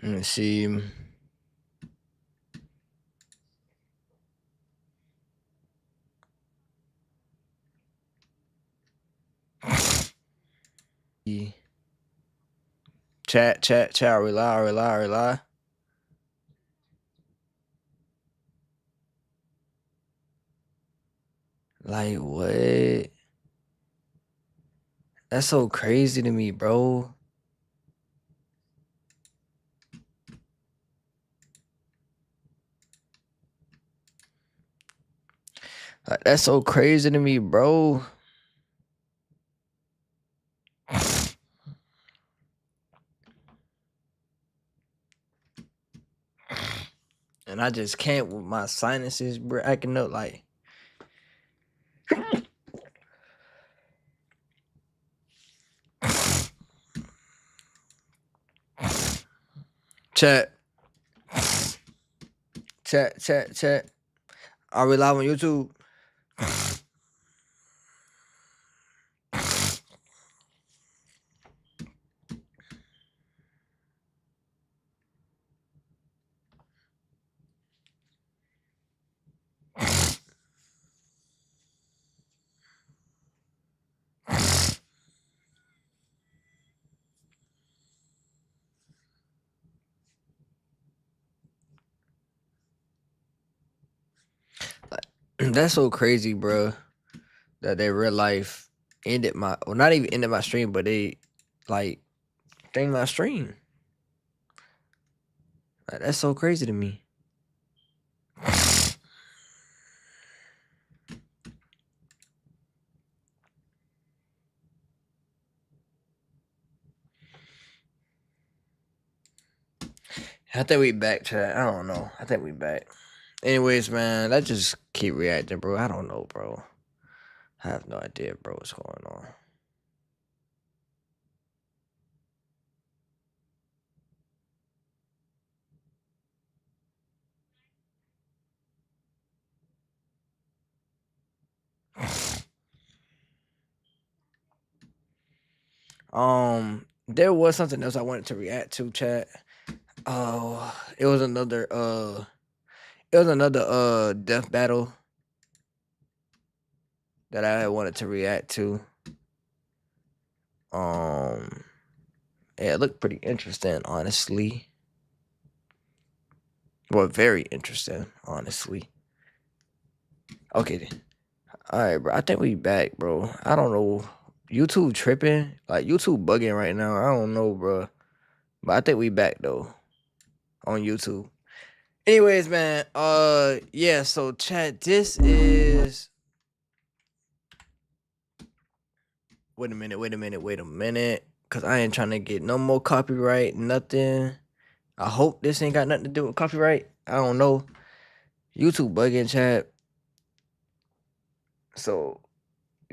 Let me see. Chat, rely. Like, what? That's so crazy to me, bro. Like, that's so crazy to me, bro. And I just can't with my sinuses, bro, acting up like. Chat. Chat. Are we live on YouTube? That's so crazy, bro. That they real life ended my, well, not even ended my stream, but they like thing my stream. Like, that's so crazy to me. I think we back, chat. I don't know. I think we back. Anyways, man, let's just keep reacting, bro. I don't know, bro. I have no idea, bro, what's going on. There was something else I wanted to react to, chat. Oh, it was another death battle that I wanted to react to. Yeah, it looked pretty interesting, honestly. Well, very interesting, honestly. Okay, then. All right, bro. I think we back, bro. I don't know. YouTube tripping, like YouTube bugging right now. I don't know, bro. But I think we back though on YouTube. Anyways, man. Yeah. So, chat. This is. Wait a minute. Cause I ain't trying to get no more copyright, nothing. I hope this ain't got nothing to do with copyright. I don't know. YouTube bugging, chat. So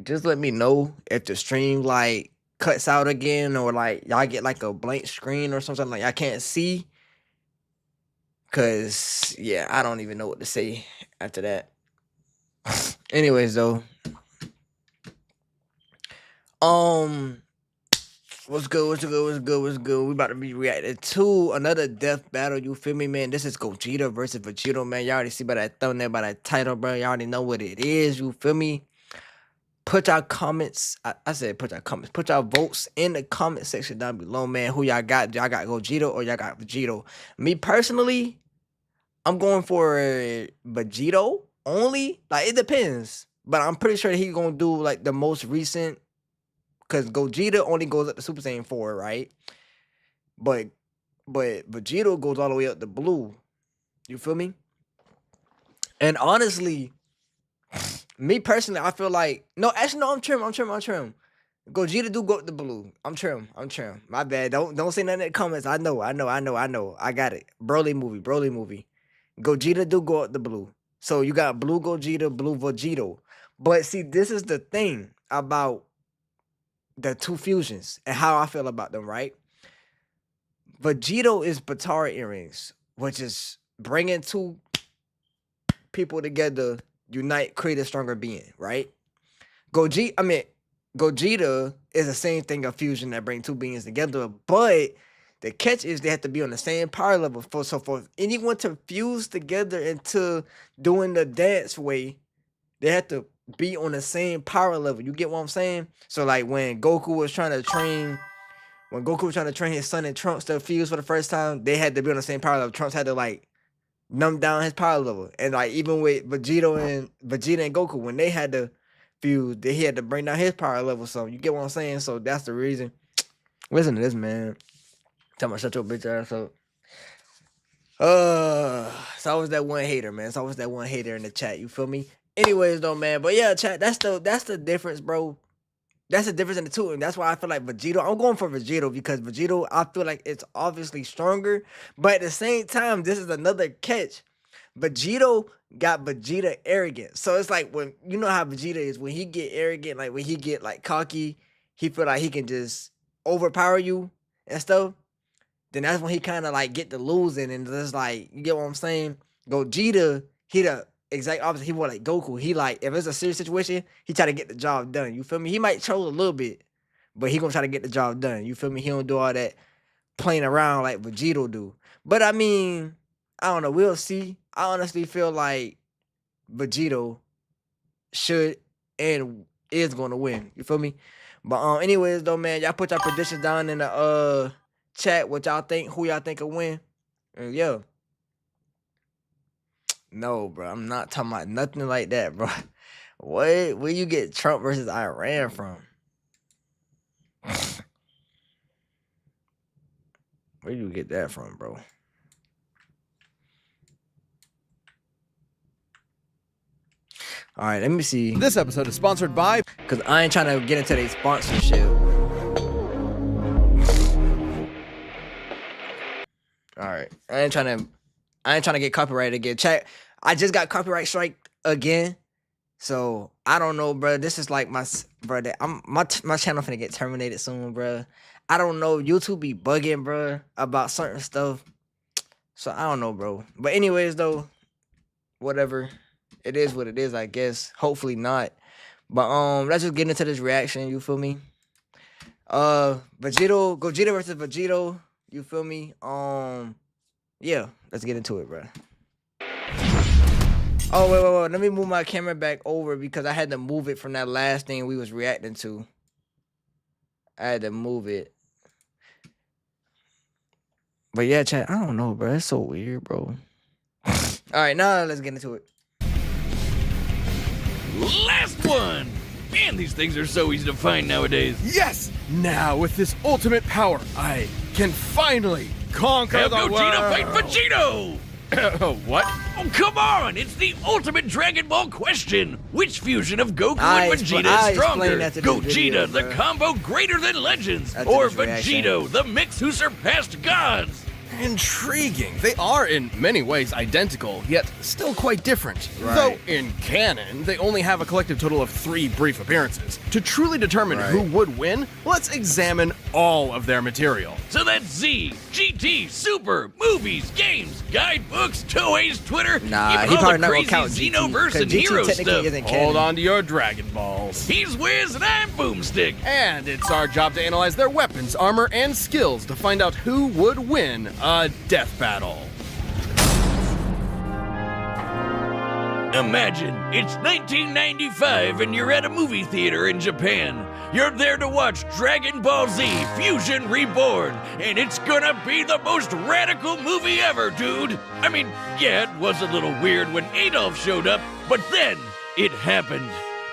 just let me know if the stream like cuts out again, or like y'all get like a blank screen or something like I can't see. Cause yeah, I don't even know what to say after that. Anyways, though, um, what's good? We about to be reacting to another death battle. You feel me, man? This is Gogeta versus Vegito, man. Y'all already see by that thumbnail, by that title, bro. Y'all already know what it is. You feel me? Put y'all comments. I said put y'all comments. Put y'all votes in the comment section down below, man. Who y'all got? Y'all got Gogeta or y'all got Vegito? Me personally, I'm going for Vegito only. Like, it depends. But I'm pretty sure he gonna do like the most recent, because Gogeta only goes up to Super Saiyan 4, right? But Vegito goes all the way up to Blue. You feel me? And honestly, me personally, I feel like no, I'm trim. Gogeta do go up to Blue. I'm trim. My bad. Don't say nothing in the comments. I know. I got it. Broly movie. Gogeta do go up the Blue. So you got Blue Gogeta, Blue Vegito. But see, this is the thing about the two fusions and how I feel about them, right? Vegito is Batara earrings, which is bringing two people together, unite, create a stronger being, right? Gogeta is the same thing, a fusion that bring two beings together, but The catch is they have to be on the same power level. So for anyone to fuse together into doing the dance way, they have to be on the same power level. You get what I'm saying? So like when Goku was trying to train his son and Trunks to fuse for the first time, they had to be on the same power level. Trunks had to like numb down his power level. And like even with Vegeta and Goku, when they had to fuse, he had to bring down his power level. So you get what I'm saying? So that's the reason. Listen to this, man. Tell me, shut your bitch ass up. It's always that one hater, man. It's always that one hater in the chat. You feel me? Anyways, though, man. But yeah, chat. That's the difference, bro. That's the difference in the two, and that's why I feel like Vegito. I'm going for Vegito because Vegito, I feel like it's obviously stronger, but at the same time, this is another catch. Vegito got Vegeta arrogant, so it's like when you know how Vegeta is when he get arrogant, like when he get like cocky, he feel like he can just overpower you and stuff. Then that's when he kind of like get to losing, and just like you get what I'm saying. Gogeta, he the exact opposite. He want like Goku. He like if it's a serious situation, he try to get the job done. You feel me? He might troll a little bit, but he gonna try to get the job done. You feel me? He don't do all that playing around like Vegito do. But I mean, I don't know. We'll see. I honestly feel like Vegito should and is gonna win. You feel me? But anyways though, man, y'all put your predictions down in the chat. What y'all think? Who y'all think will win? And yeah. No, bro. I'm not talking about nothing like that, bro. Where you get Trump versus Iran from? Where you get that from, bro? All right, let me see. This episode is sponsored by... Because I ain't trying to get into their sponsorship. All right. I ain't trying to get copyrighted again. Chat. I just got copyright strike again. So I don't know, bro. This is like my brother. My channel finna get terminated soon, bro. I don't know. YouTube be bugging, bro, about certain stuff. So I don't know, bro. But anyways, though, whatever. It is what it is, I guess. Hopefully not. Let's just get into this reaction. You feel me? Gogeta versus Vegito. You feel me? Yeah, let's get into it, bro. Oh, wait. Let me move my camera back over because I had to move it from that last thing we was reacting to. I had to move it. But yeah, chat, I don't know, bro. It's so weird, bro. All right, now let's get into it. Last one! Man, these things are so easy to find nowadays. Yes! Now, with this ultimate power, I can finally conquer Have the Gogeta world! fight Vegito! What? Oh, come on! It's the ultimate Dragon Ball question! Which fusion of Goku and Vegeta I is stronger? explained that to this Gogeta, video, the bro. combo greater than legends? That's Or this reaction. Vegito, the mix who surpassed gods? Intriguing. They are in many ways identical, yet still quite different. Right. Though in canon, they only have a collective total of 3 brief appearances. To truly determine Right. who would win, let's examine all of their material. So that's Z, GT, Super, movies, games, guidebooks, toys, Twitter, Nah, even he all probably the not gonna crazy count GT. Xenoverse 'cause and GT hero technically stuff. isn't Hold canon. on to your Dragon Balls. He's Wiz and I'm Boomstick. And it's our job to analyze their weapons, armor, and skills to find out who would win a death battle. Imagine it's 1995 and you're at a movie theater in Japan. You're there to watch Dragon Ball Z Fusion Reborn, and it's gonna be the most radical movie ever, dude. I mean, yeah, it was a little weird when Adolf showed up, but then it happened.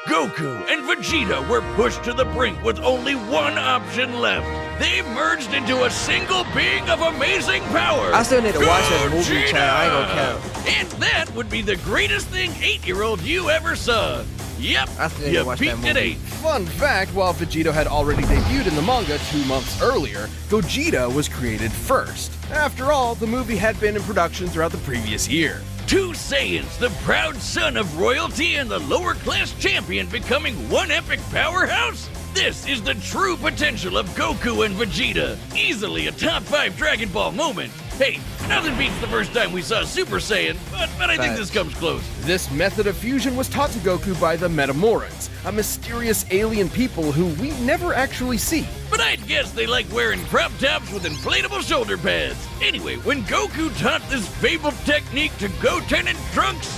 Goku and Vegeta were pushed to the brink with only one option left. They merged into a single being of amazing power. I still need to watch that movie, Gogeta! child. I ain't gonna count. And that would be the greatest thing 8-year-old you ever saw. Yep, I still need you to watch that peaked at movie. 8. Fun fact, while Vegito had already debuted in the manga 2 months earlier, Gogeta was created first. After all, the movie had been in production throughout the previous year. 2 Saiyans, the proud son of royalty and the lower class champion becoming one epic powerhouse? This is the true potential of Goku and Vegeta. Easily a top 5 Dragon Ball moment. Hey, nothing beats the first time we saw Super Saiyan, but I think this comes close. This method of fusion was taught to Goku by the Metamorans, a mysterious alien people who we never actually see. But I'd guess they like wearing crop tops with inflatable shoulder pads. Anyway, when Goku taught this fabled technique to Goten and Trunks,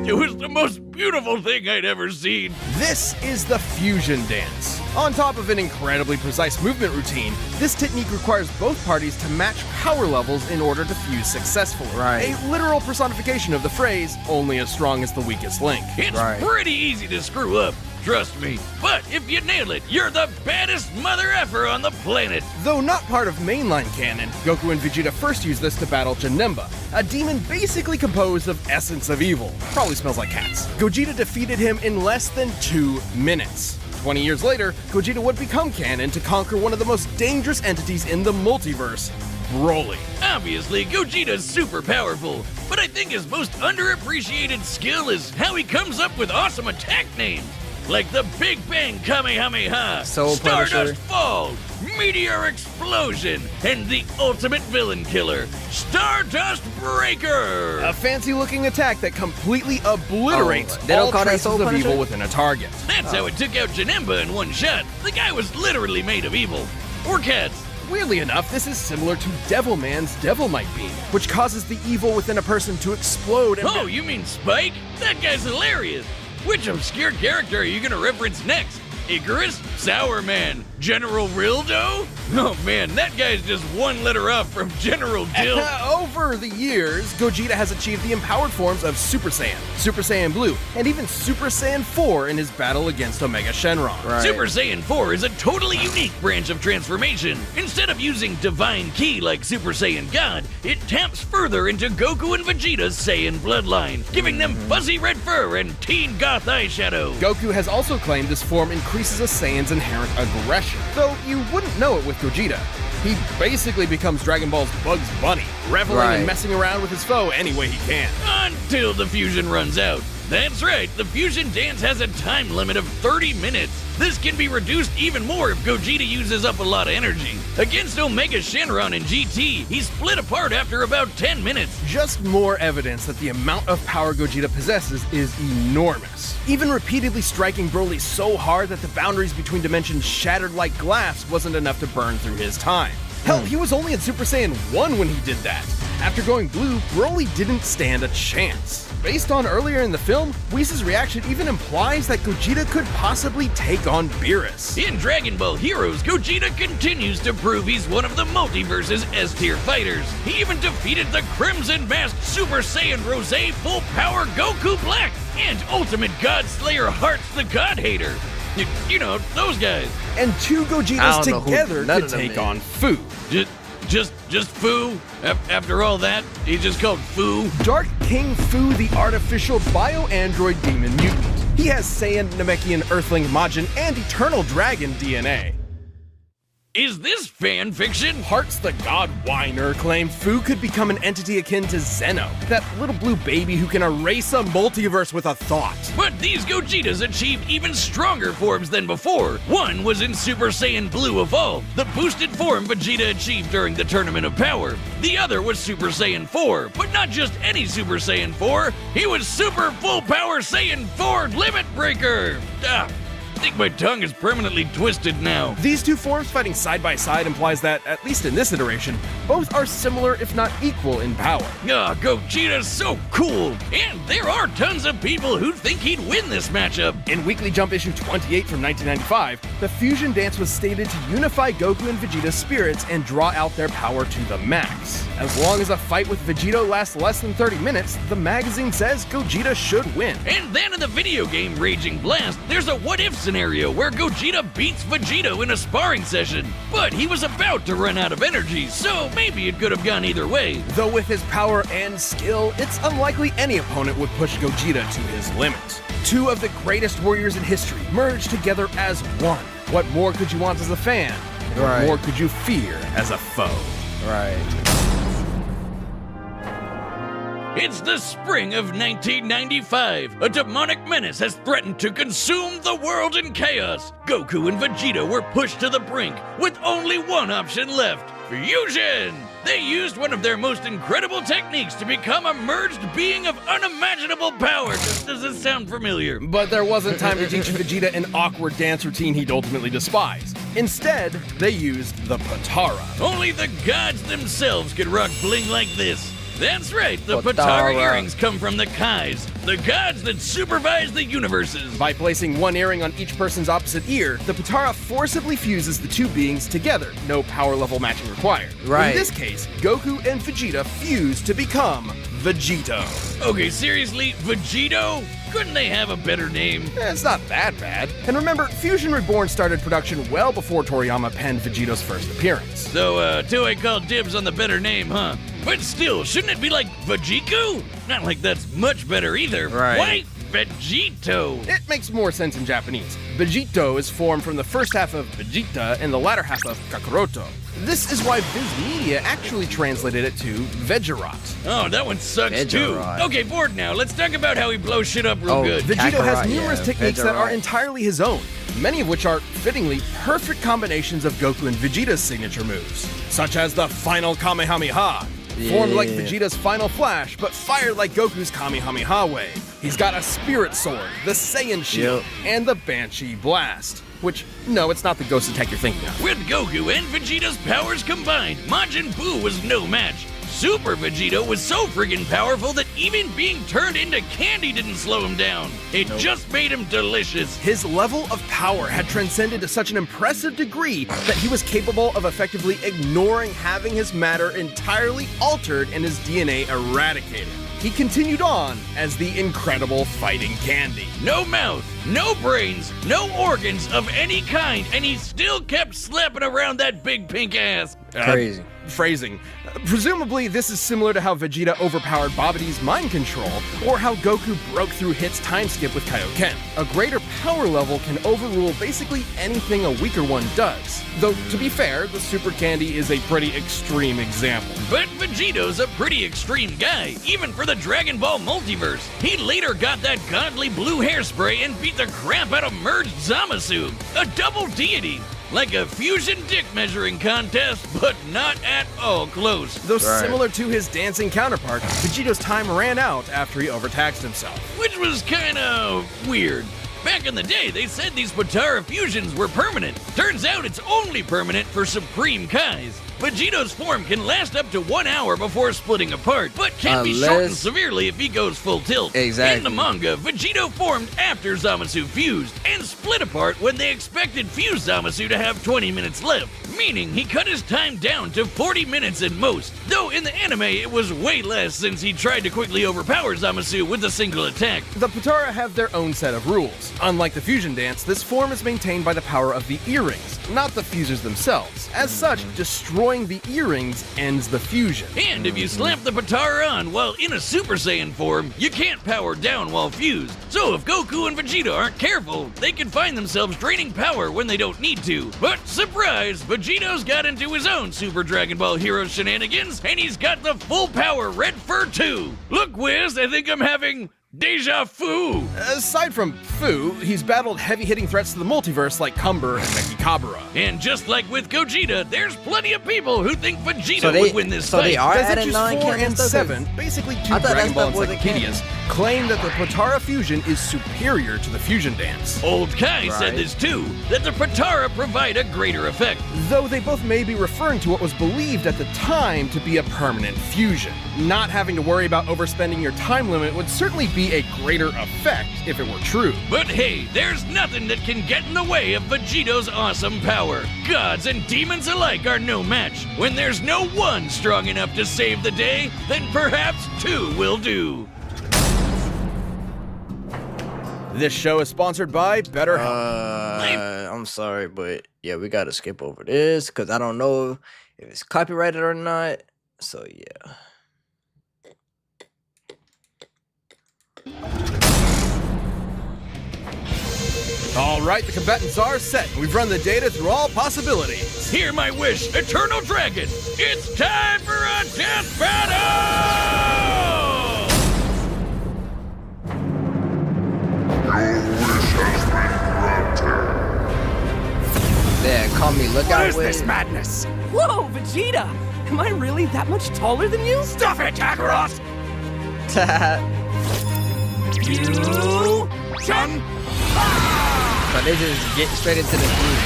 it was the most beautiful thing I'd ever seen. This is the fusion dance. On top of an incredibly precise movement routine, this technique requires both parties to match power levels in order to fuse successfully. Right. A literal personification of the phrase, only as strong as the weakest link. It's Right. pretty easy to screw up, trust me. But if you nail it, you're the baddest mother effer on the planet. Though not part of mainline canon, Goku and Vegeta first used this to battle Janemba, a demon basically composed of essence of evil. Probably smells like cats. Gogeta defeated him in less than 2 minutes. 20 years later, Gogeta would become canon to conquer one of the most dangerous entities in the multiverse, Broly. Obviously, Gogeta's super powerful, but I think his most underappreciated skill is how he comes up with awesome attack names. Like the Big Bang Kamehameha, Soul Stardust Punisher. Fall, Meteor Explosion, and the ultimate villain killer, Stardust Breaker! A fancy-looking attack that completely obliterates they don't all call that traces Soul of Punisher? evil within a target. That's how it took out Janemba in one shot. The guy was literally made of evil. Or cats. Weirdly enough, this is similar to Devilman's Devilmight Beam, which causes the evil within a person to explode and Oh, you mean Spike? That guy's hilarious. Which obscure character are you gonna reference next? Icarus? Sour Man? General Rildo? Oh man, that guy's just one letter off from General Dill. Over the years, Gogeta has achieved the empowered forms of Super Saiyan, Super Saiyan Blue, and even Super Saiyan 4 in his battle against Omega Shenron. Right. Super Saiyan 4 is a totally unique branch of transformation. Instead of using Divine Ki like Super Saiyan God, it taps further into Goku and Vegeta's Saiyan bloodline, giving them fuzzy red fur and teen goth eyeshadow. Goku has also claimed this form increases a Saiyan's inherent aggression, though you wouldn't know it with Gogeta. He basically becomes Dragon Ball's Bugs Bunny, reveling Right. and messing around with his foe any way he can. Until the fusion runs out. That's right, the fusion dance has a time limit of 30 minutes. This can be reduced even more if Gogeta uses up a lot of energy. Against Omega Shenron in GT, he split apart after about 10 minutes. Just more evidence that the amount of power Gogeta possesses is enormous. Even repeatedly striking Broly so hard that the boundaries between dimensions shattered like glass wasn't enough to burn through his time. Hell, he was only in Super Saiyan 1 when he did that. After going blue, Broly didn't stand a chance. Based on earlier in the film, Whis' reaction even implies that Gogeta could possibly take on Beerus. In Dragon Ball Heroes, Gogeta continues to prove he's one of the multiverse's S-tier fighters. He even defeated the Crimson Masked Super Saiyan Rose Full Power Goku Black and Ultimate God Slayer Hearts the God Hater. You know, those guys. And 2 I Gogetas don't know who together none could of them take is. on Fu. Just Fu? After all that, he just called Fu? Dark King Fu, the artificial bio-android demon mutant. He has Saiyan, Namekian, Earthling, Majin, and Eternal Dragon DNA. Is this fan fiction? Hearts the God Whiner claimed Fu could become an entity akin to Zeno, that little blue baby who can erase a multiverse with a thought. But these Gogetas achieved even stronger forms than before. One was in Super Saiyan Blue Evolved, the boosted form Vegeta achieved during the Tournament of Power. The other was Super Saiyan 4, but not just any Super Saiyan 4. He was Super Full Power Saiyan 4 Limit Breaker. I think my tongue is permanently twisted now. These 2 forms fighting side by side implies that, at least in this iteration, both are similar if not equal in power. Gogeta's so cool! And there are tons of people who think he'd win this matchup. In Weekly Jump issue 28 from 1995, the fusion dance was stated to unify Goku and Vegeta's spirits and draw out their power to the max. As long as a fight with Vegeta lasts less than 30 minutes, the magazine says Gogeta should win. And then in the video game Raging Blast, there's a what-if scenario where Gogeta beats Vegeta in a sparring session. But he was about to run out of energy, so maybe it could have gone either way. Though with his power and skill, it's unlikely any opponent would push Gogeta to his limit. 2 of the greatest warriors in history merged together as one. What more could you want as a fan? And what Right. more could you fear as a foe? Right. It's the spring of 1995. A demonic menace has threatened to consume the world in chaos. Goku and Vegeta were pushed to the brink with only one option left: Fusion! They used one of their most incredible techniques to become a merged being of unimaginable power. Does this sound familiar? But there wasn't time to teach Vegeta an awkward dance routine he'd ultimately despise. Instead, they used the Potara. Only the gods themselves could rock bling like this. That's right, the Potara. Potara earrings come from the Kais, the gods that supervise the universes. By placing one earring on each person's opposite ear, the Potara forcibly fuses the two beings together, no power level matching required. Right. In this case, Goku and Vegeta fuse to become Vegito. Okay, seriously, Vegito? Couldn't they have a better name? It's not that bad. And remember, Fusion Reborn started production well before Toriyama penned Vegito's first appearance. So, Toei called dibs on the better name, huh? But still, shouldn't it be like Vejiku? Not like that's much better either. Right. Why Vegito? It makes more sense in Japanese. Vegito is formed from the first half of Vegeta and the latter half of Kakaroto. This is why Viz Media actually translated it to Vegerot. Oh, that one sucks Vegerot. too. Okay, bored now. Let's talk about how he blows shit up real Oh, good. Vegito has Kakarot, numerous yeah, techniques that are Vegerot. entirely his own, many of which are, fittingly, perfect combinations of Goku and Vegeta's signature moves, such as the Final Kamehameha, formed like Yeah. Vegeta's Final Flash, but fired like Goku's Kamehameha wave. He's got a Spirit Sword, the Saiyan Shield, Yep. and the Banshee Blast. Which, no, it's not the ghost attack you're thinking of. With Goku and Vegeta's powers combined, Majin Buu was no match. Super Vegito was so friggin' powerful that even being turned into candy didn't slow him down. It just made him delicious. His level of power had transcended to such an impressive degree that he was capable of effectively ignoring having his matter entirely altered and his DNA eradicated. He continued on as the incredible fighting candy. No mouth, no brains, no organs of any kind, and he still kept slapping around that big pink ass. Crazy. Phrasing. Presumably, this is similar to how Vegeta overpowered Babidi's mind control, or how Goku broke through Hit's time skip with Kaioken. A greater power level can overrule basically anything a weaker one does. Though, to be fair, the Super Candy is a pretty extreme example. But Vegito's a pretty extreme guy, even for the Dragon Ball multiverse. He later got that godly blue hairspray and beat the crap out of merged Zamasu, a double deity. Like a fusion dick measuring contest, but not at all close. Though Right. similar to his dancing counterpart, Vegito's time ran out after he overtaxed himself. Which was kinda weird. Back in the day, they said these Potara fusions were permanent. Turns out it's only permanent for Supreme Kais. Vegito's form can last up to 1 hour before splitting apart, but can be shortened Unless- severely if he goes full tilt. Exactly. In the manga, Vegito formed after Zamasu fused, and split apart when they expected fused Zamasu to have 20 minutes left, meaning he cut his time down to 40 minutes at most. Though in the anime, it was way less since he tried to quickly overpower Zamasu with a single attack. The Potara have their own set of rules. Unlike the fusion dance, this form is maintained by the power of the earrings, not the fusers themselves. As such, destroying the earrings ends the fusion. And if you slap the Potara on while in a Super Saiyan form, you can't power down while fused. So if Goku and Vegeta aren't careful, they can find themselves draining power when they don't need to. But surprise, Vegito's got into his own Super Dragon Ball Hero shenanigans, and he's got the full power Red Fur too. Look, Wiz, I think I'm having deja vu. Aside from Fu, he's battled heavy-hitting threats to the multiverse like Cumber and Mekikabara. And just like with Gogeta, there's plenty of people who think Vegeta So they- would win this so fight. they are Gazette adding 4 non-canon and stuff? 7, basically two I thought that Dragon Ball stuff wasn't encyclopedias, claim that the Potara fusion is superior to the fusion dance. Old Kai said Right. this too, that the Potara provide a greater effect. Though they both may be referring to what was believed at the time to be a permanent fusion. Not having to worry about overspending your time limit would certainly be a greater effect if it were true. But hey, there's nothing that can get in the way of Vegito's awesome power. Gods and demons alike are no match. When there's no one strong enough to save the day, then perhaps two will do. This show is sponsored by BetterHelp. I'm sorry, but yeah, we gotta skip over this because I don't know if it's copyrighted or not. So yeah. All right, the combatants are set. We've run the data through all possibilities. Hear my wish, Eternal Dragon. It's time for a death battle! Your wish has been granted. Yeah, call me What Lookout is this Wave. madness? Whoa, Vegeta! Am I really that much taller than you? Stop it, Kakarot! Fusion! So they just get straight into the food.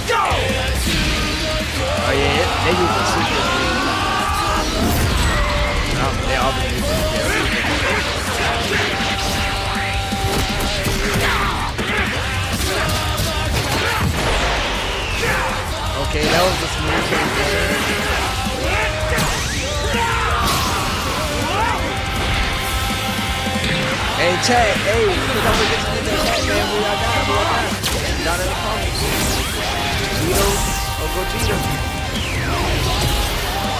Go! Oh yeah, they use the super food. They always use it. Okay, that was the smooth transition. Hey, chat, hey, don't forget to get that chat, man. Who y'all got? Who y'all got? Down in the comments. Vegito or Gogeta?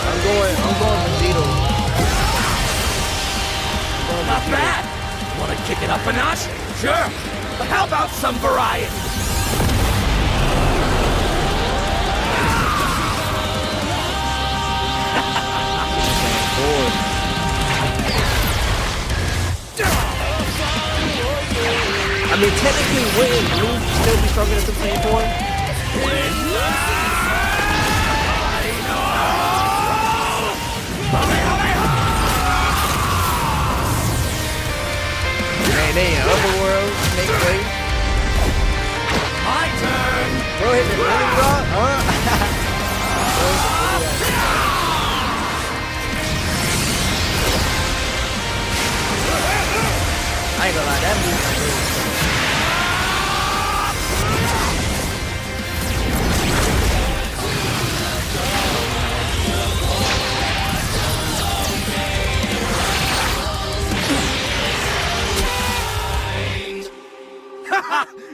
I'm going Vegito. Not bad! Wanna kick it up a notch? Sure! But how about some variety? I mean, technically, wouldn't Blue still be stronger than Super Saiyan 4? Man, they in Overworld, Snake Way. My turn! Bro, hit the running rock, I ain't gonna lie, that move is crazy.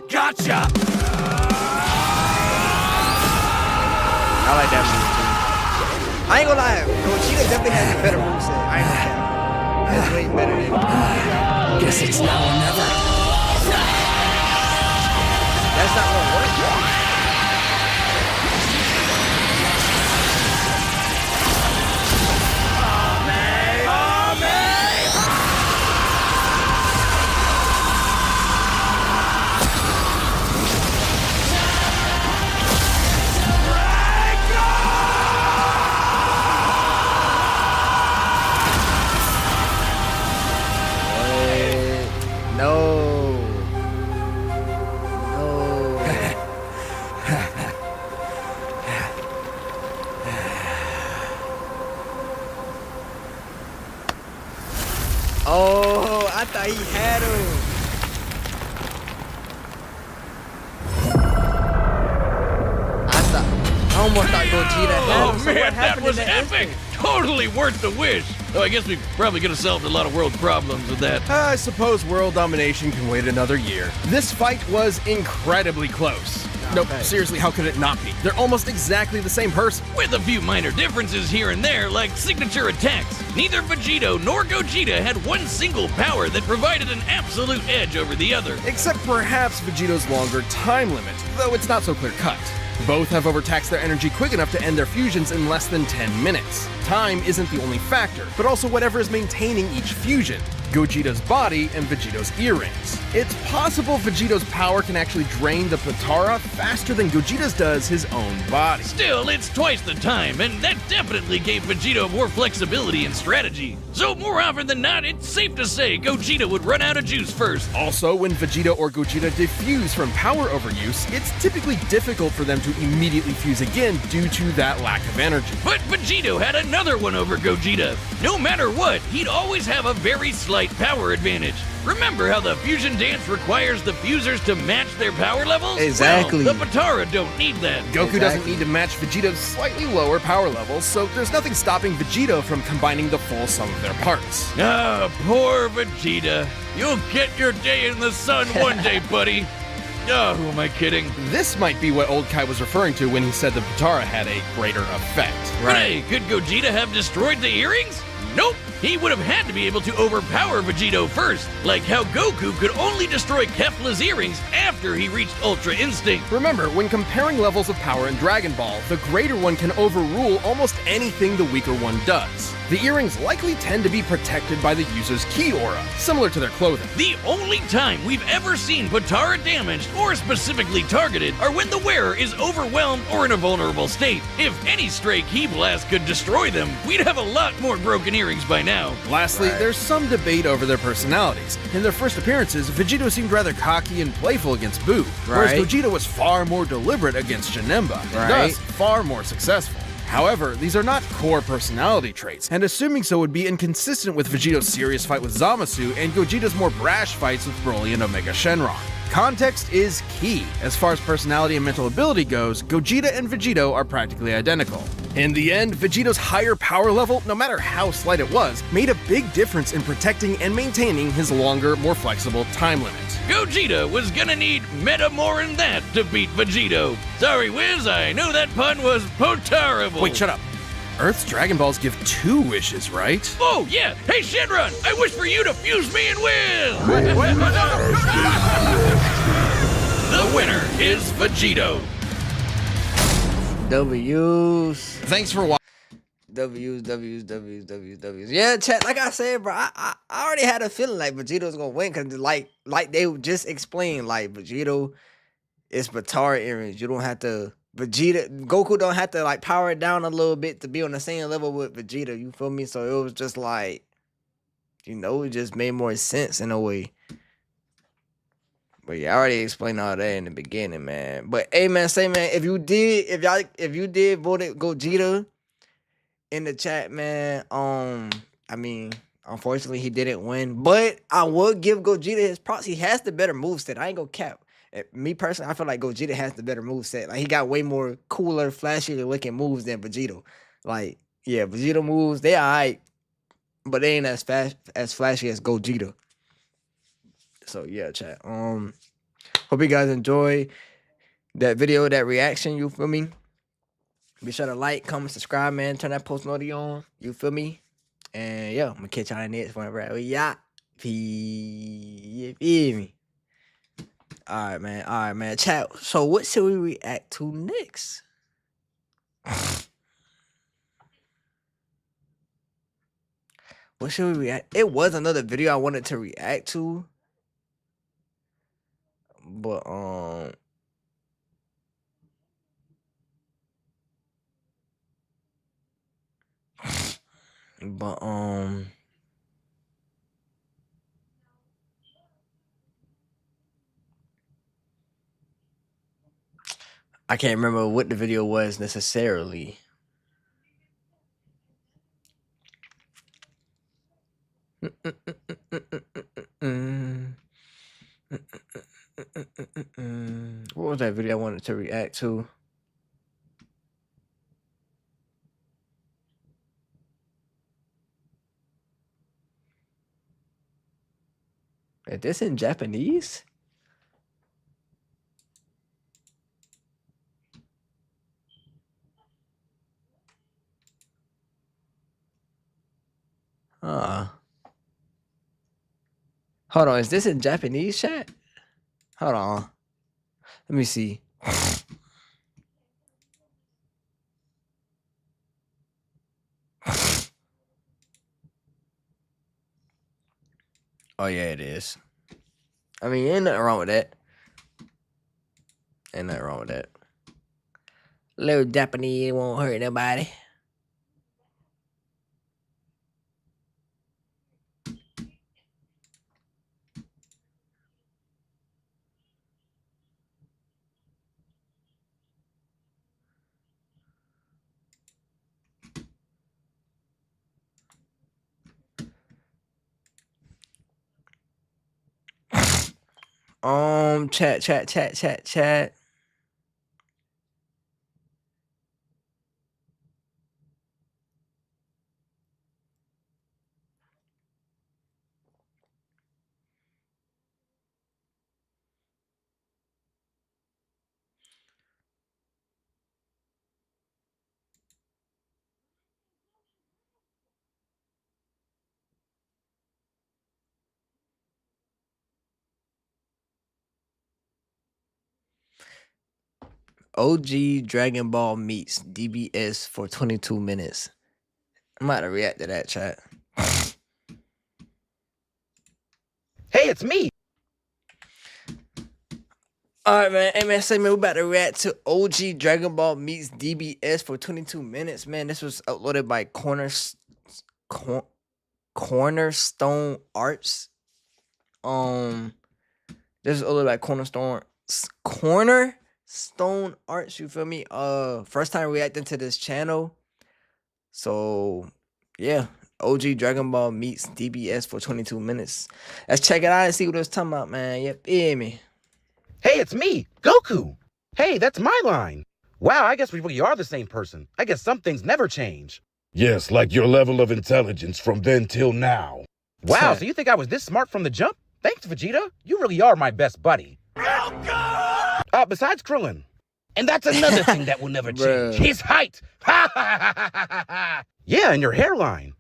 Gotcha! I like that move too. I ain't gonna lie, Gogeta definitely has a better moveset. I ain't gonna lie. That's way better than. Guess it's now or never. That's not gonna work. No. Oh, I thought he had him. I almost thought Gogeta had Oh him. So man, what that happened was in that epic! instant? Totally worth the wish. Though I guess we probably could have solved a lot of world problems with that. I suppose world domination can wait another year. This fight was incredibly close. Nope, thanks. seriously, how could it not be? They're almost exactly the same person. With a few minor differences here and there, like signature attacks. Neither Vegito nor Gogeta had one single power that provided an absolute edge over the other. Except perhaps Vegito's longer time limit, though it's not so clear cut. Both have overtaxed their energy quick enough to end their fusions in less than 10 minutes. Time isn't the only factor, but also whatever is maintaining each fusion. Gogeta's body and Vegito's earrings. It's possible Vegito's power can actually drain the Potara faster than Gogeta's does his own body. Still, it's twice the time, and that definitely gave Vegito more flexibility and strategy. So more often than not, it's safe to say Gogeta would run out of juice first. Also, when Vegeta or Gogeta defuse from power overuse, it's typically difficult for them to immediately fuse again due to that lack of energy. But Vegito had another one over Gogeta. No matter what, he'd always have a very slight power advantage. Remember how the fusion dance requires the fusers to match their power levels? Exactly. Well, the Potara don't need that. Goku doesn't Exactly. need to match Vegeta's slightly lower power levels, so there's nothing stopping Vegito from combining the full sum of their parts. Ah, poor Vegeta. You'll get your day in the sun one day, buddy. Oh, who am I kidding? This might be what Old Kai was referring to when he said the Potara had a greater effect. But hey, could Gogeta have destroyed the earrings? Nope! He would have had to be able to overpower Vegito first, like how Goku could only destroy Kefla's earrings after he reached Ultra Instinct. Remember, when comparing levels of power in Dragon Ball, the greater one can overrule almost anything the weaker one does. The earrings likely tend to be protected by the user's ki aura, similar to their clothing. The only time we've ever seen Potara damaged or specifically targeted are when the wearer is overwhelmed or in a vulnerable state. If any stray ki blast could destroy them, we'd have a lot more broken earrings by now. Lastly, there's some debate over their personalities. In their first appearances, Vegito seemed rather cocky and playful against Buu, whereas Right. Gogeta was far more deliberate against Janemba, and Right. thus far more successful. However, these are not core personality traits, and assuming so would be inconsistent with Vegito's serious fight with Zamasu and Gogeta's more brash fights with Broly and Omega Shenron. Context is key. As far as personality and mental ability goes, Gogeta and Vegito are practically identical. In the end, Vegito's higher power level, no matter how slight it was, made a big difference in protecting and maintaining his longer, more flexible time limit. Gogeta was gonna need meta more than that to beat Vegito. Sorry, Wiz, I know that pun was potarible. Wait, shut up. Earth's Dragon Balls give 2 wishes, right? Oh, yeah! Hey, Shenron! I wish for you to fuse me and Wiz! The winner is Vegito. W's. Thanks for watching. W's. Yeah, chat. Like I said, bro, I already had a feeling like Vegeto's gonna win because like they just explained, like Vegito is Potara earrings. You don't have to Goku don't have to like power it down a little bit to be on the same level with Vegeta. You feel me? So it was just like, it just made more sense in a way. But yeah, I already explained all that in the beginning, man. But hey, man, if you did vote Gogeta in the chat, man, I mean, unfortunately he didn't win, but I would give Gogeta his props. He has the better moveset. I ain't gonna cap. Me personally, I feel like Gogeta has the better moveset. Like he got way more cooler, flashier looking moves than Vegito. Like, yeah, Vegeta moves, they alright, but they ain't as flashy as Gogeta. So yeah, chat. Hope you guys enjoy that video, that reaction, you feel me? Be sure to like, comment, subscribe, man. Turn that post notification on. You feel me? And yo, I'm gonna catch y'all in the next one, bro. Yeah. You feel me? Alright, man. Chat. So what should we react to next? What should we react? It was another video I wanted to react to. But I can't remember what the video was necessarily. What was that video I wanted to react to? Is this in Japanese? Hold on, is this in Japanese, chat? Hold on. Let me see. Oh yeah, it is. I mean, ain't nothing wrong with that. Ain't nothing wrong with that. Little Japanese won't hurt nobody. Chat. OG Dragon Ball meets DBS for 22 minutes. I'm about to react to that, chat. Hey, it's me. Alright, man. Hey, man, say, man, we about to react to OG Dragon Ball meets DBS for 22 minutes, man. This was uploaded by Cornerstone Arts. This is uploaded by Cornerstone Arts, you feel me? First time reacting to this channel. So, yeah. OG Dragon Ball meets DBS for 22 minutes. Let's check it out and see what it's talking about, man. You feel me? Hey, it's me, Goku. Hey, that's my line. Wow, I guess we really are the same person. I guess some things never change. Yes, like your level of intelligence from then till now. Wow, so you think I was this smart from the jump? Thanks, Vegeta. You really are my best buddy. Besides Krillin. And that's another thing that will never change. His height. Ha ha ha ha ha. Yeah, and your hairline.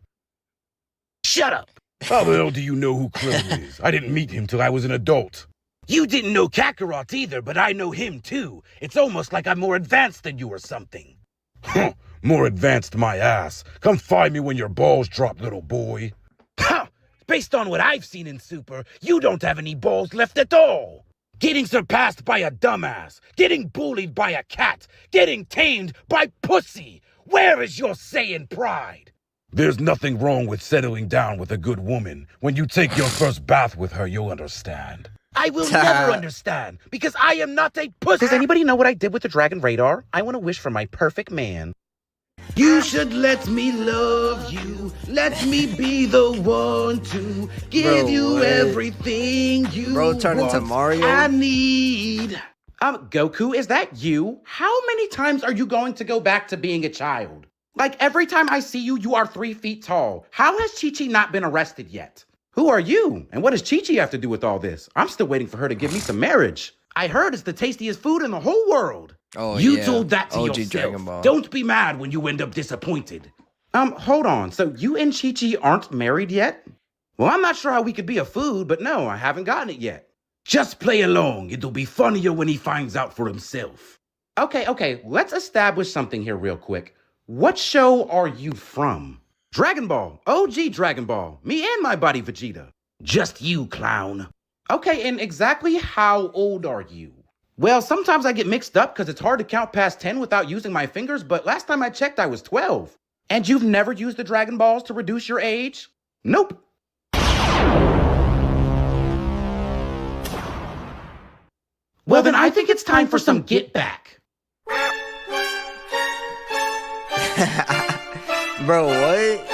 Shut up. How the hell do you know who Krillin is? I didn't meet him till I was an adult. You didn't know Kakarot either, but I know him too. It's almost like I'm more advanced than you or something. Huh, more advanced my ass. Come find me when your balls drop, little boy. Ha! Based on what I've seen in Super, you don't have any balls left at all. Getting surpassed by a dumbass, getting bullied by a cat, getting tamed by pussy. Where is your Saiyan pride? There's nothing wrong with settling down with a good woman. When you take your first bath with her, you'll understand. I will never understand, because I am not a pussy. Does anybody know what I did with the Dragon Radar? I want to wish for my perfect man. You should let me love you. Let me be the one to give you everything you turn into Mario. I need. Goku, is that you? How many times are you going to go back to being a child? Like every time I see you, you are 3 feet tall. How has Chi-Chi not been arrested yet? Who are you? And what does Chi-Chi have to do with all this? I'm still waiting for her to give me some marriage. I heard it's the tastiest food in the whole world. Oh, you yeah. told that to OG yourself. Dragon Ball. Don't be mad when you end up disappointed. Hold on. So you and Chi-Chi aren't married yet? Well, I'm not sure how we could be a food, but no, I haven't gotten it yet. Just play along. It'll be funnier when he finds out for himself. Okay. Let's establish something here real quick. What show are you from? Dragon Ball. OG Dragon Ball. Me and my buddy Vegeta. Just you, clown. Okay, and exactly how old are you? Well, sometimes I get mixed up because it's hard to count past 10 without using my fingers, but last time I checked, I was 12. And you've never used the Dragon Balls to reduce your age? Nope. Well, then I think it's time for some get back. Bro, what?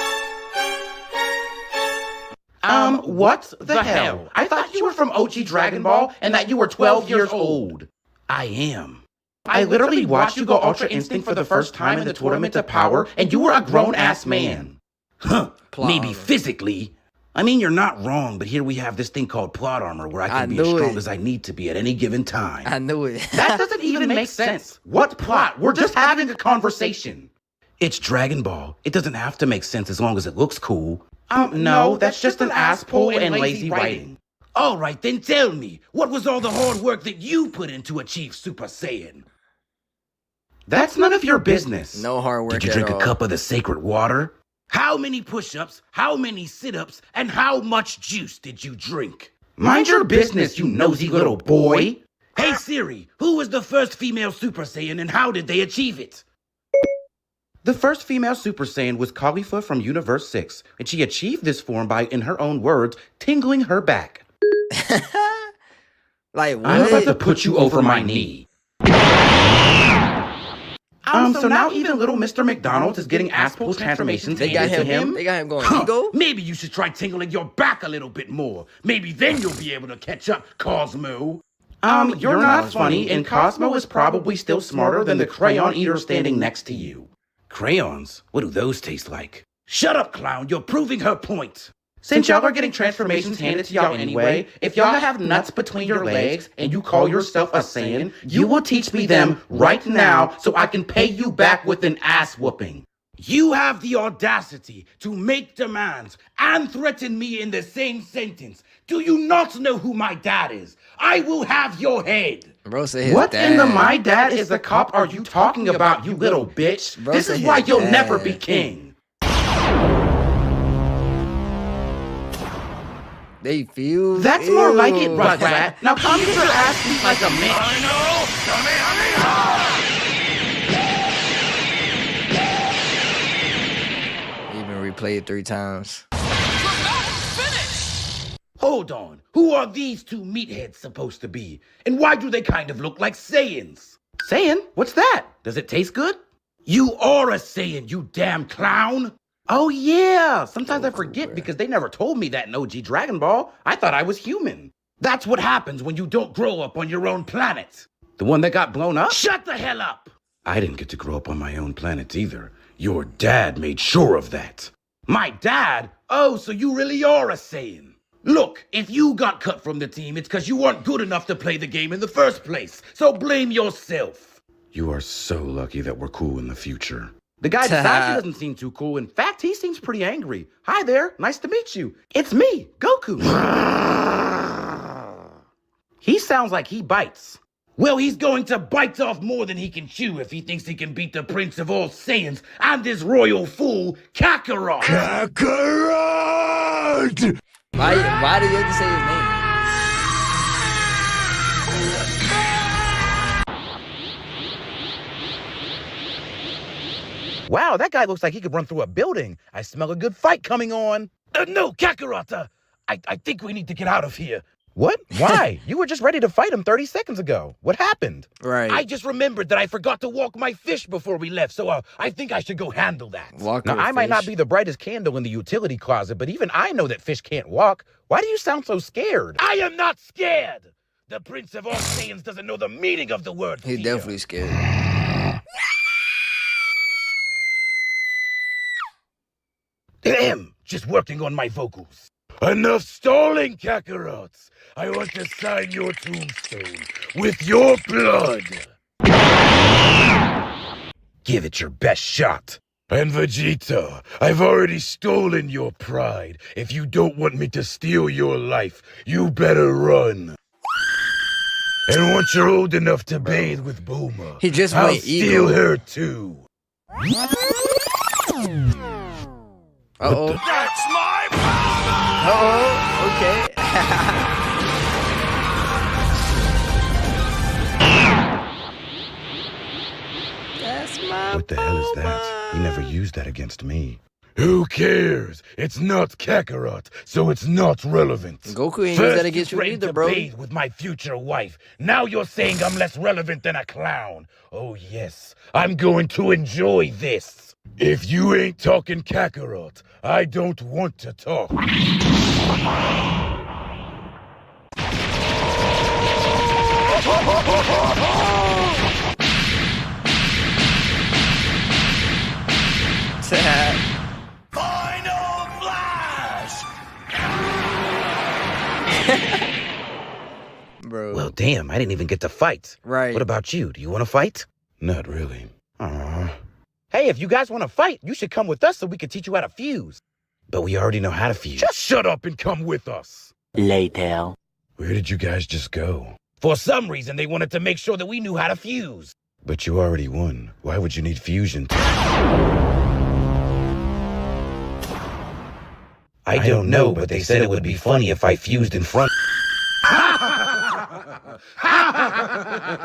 What the hell? I thought you were from OG Dragon Ball and that you were 12 years old. I am. I literally watched you go Ultra Instinct for the first time in the Tournament of Power, and you were a grown-ass man. Huh, maybe physically. I mean, you're not wrong, but here we have this thing called plot armor where I can be as strong as I need to be at any given time. I knew it. That doesn't even make sense. What plot? We're just having a conversation. It's Dragon Ball. It doesn't have to make sense as long as it looks cool. No, that's just an ass pull and lazy writing. All right, then tell me, what was all the hard work that you put in to achieve Super Saiyan? That's none of your business. No hard work Did you at drink all. a cup of the sacred water? How many push-ups, how many sit-ups, and how much juice did you drink? Mind your business, you nosy little boy. Hey Siri, who was the first female Super Saiyan and how did they achieve it? The first female Super Saiyan was Caulifla from Universe 6, and she achieved this form by, in her own words, tingling her back. Like, what? I'm about to put you over my knee. So now even little Mr. McDonald's is getting ass pull transformations. They got handed to him. They got him going ego. Maybe you should try tingling your back a little bit more. Maybe then you'll be able to catch up, Cosmo. You're not funny, and Cosmo is probably still smarter than the crayon eater standing next to you. Crayons? What do those taste like? Shut up, clown. You're proving her point. Since y'all are getting transformations handed to y'all anyway, if y'all have nuts between your legs and you call yourself a Saiyan, you will teach me them right now so I can pay you back with an ass whooping. You have the audacity to make demands and threaten me in the same sentence. Do you not know who my dad is? I will have your head. Bro said his What dad. in the my dad is the cop are you talking about, you little bitch? Bro This said is why his you'll dad. never be king. They feel. That's more like it, Rugrats. Now come get your ass beat like a man. Even replayed 3 times. Hold on. Who are these two meatheads supposed to be? And why do they kind of look like Saiyans? Saiyan? What's that? Does it taste good? You are a Saiyan, you damn clown. Oh yeah. Sometimes I forget because they never told me that in OG Dragon Ball. I thought I was human. That's what happens when you don't grow up on your own planet. The one that got blown up? Shut the hell up! I didn't get to grow up on my own planet either. Your dad made sure of that. My dad? Oh, so you really are a Saiyan. Look, if you got cut from the team, it's because you weren't good enough to play the game in the first place. So blame yourself. You are so lucky that we're cool in the future. The guy beside you doesn't seem too cool. In fact, he seems pretty angry. Hi there, nice to meet you. It's me, Goku. He sounds like he bites. Well, he's going to bite off more than he can chew if he thinks he can beat the Prince of all Saiyans and his royal fool, Kakarot. Kakarot! Why did you have to say his name? Wow, that guy looks like he could run through a building. I smell a good fight coming on. No, Kakarot, I think we need to get out of here. What? Why? You were just ready to fight him 30 seconds ago. What happened? Right. I just remembered that I forgot to walk my fish before we left, so I think I should go handle that. Walk now, your I might not fish. be the brightest candle in the utility closet, but even I know that fish can't walk. Why do you sound so scared? I am not scared. The Prince of all Saiyans doesn't know the meaning of the word He's fear. definitely scared. Just working on my vocals. Enough stalling, Kakarot. I want to sign your tombstone with your blood. Give it your best shot. And Vegeta, I've already stolen your pride. If you don't want me to steal your life, you better run. And once you're old enough to bathe with Bulma, He just I'll went steal ego. her too. Uh-oh. That's my power! Uh-oh. Okay. That's my What the hell is that? He never used that against me. Who cares? It's not Kakarot, so it's not relevant. Goku ain't use First that against you threatened either, to bro. bathe with my future wife. Now you're saying I'm less relevant than a clown. Oh yes, I'm going to enjoy this. If you ain't talking Kakarot, I don't want to talk. Final Flash! Bro. Well, damn, I didn't even get to fight. Right. What about you? Do you want to fight? Not really. Aww. Hey, if you guys want to fight, you should come with us so we can teach you how to fuse. But we already know how to fuse. Just shut up and come with us. Later. Where did you guys just go? For some reason, they wanted to make sure that we knew how to fuse. But you already won. Why would you need fusion? I don't know, but they said it would be funny if I fused in front.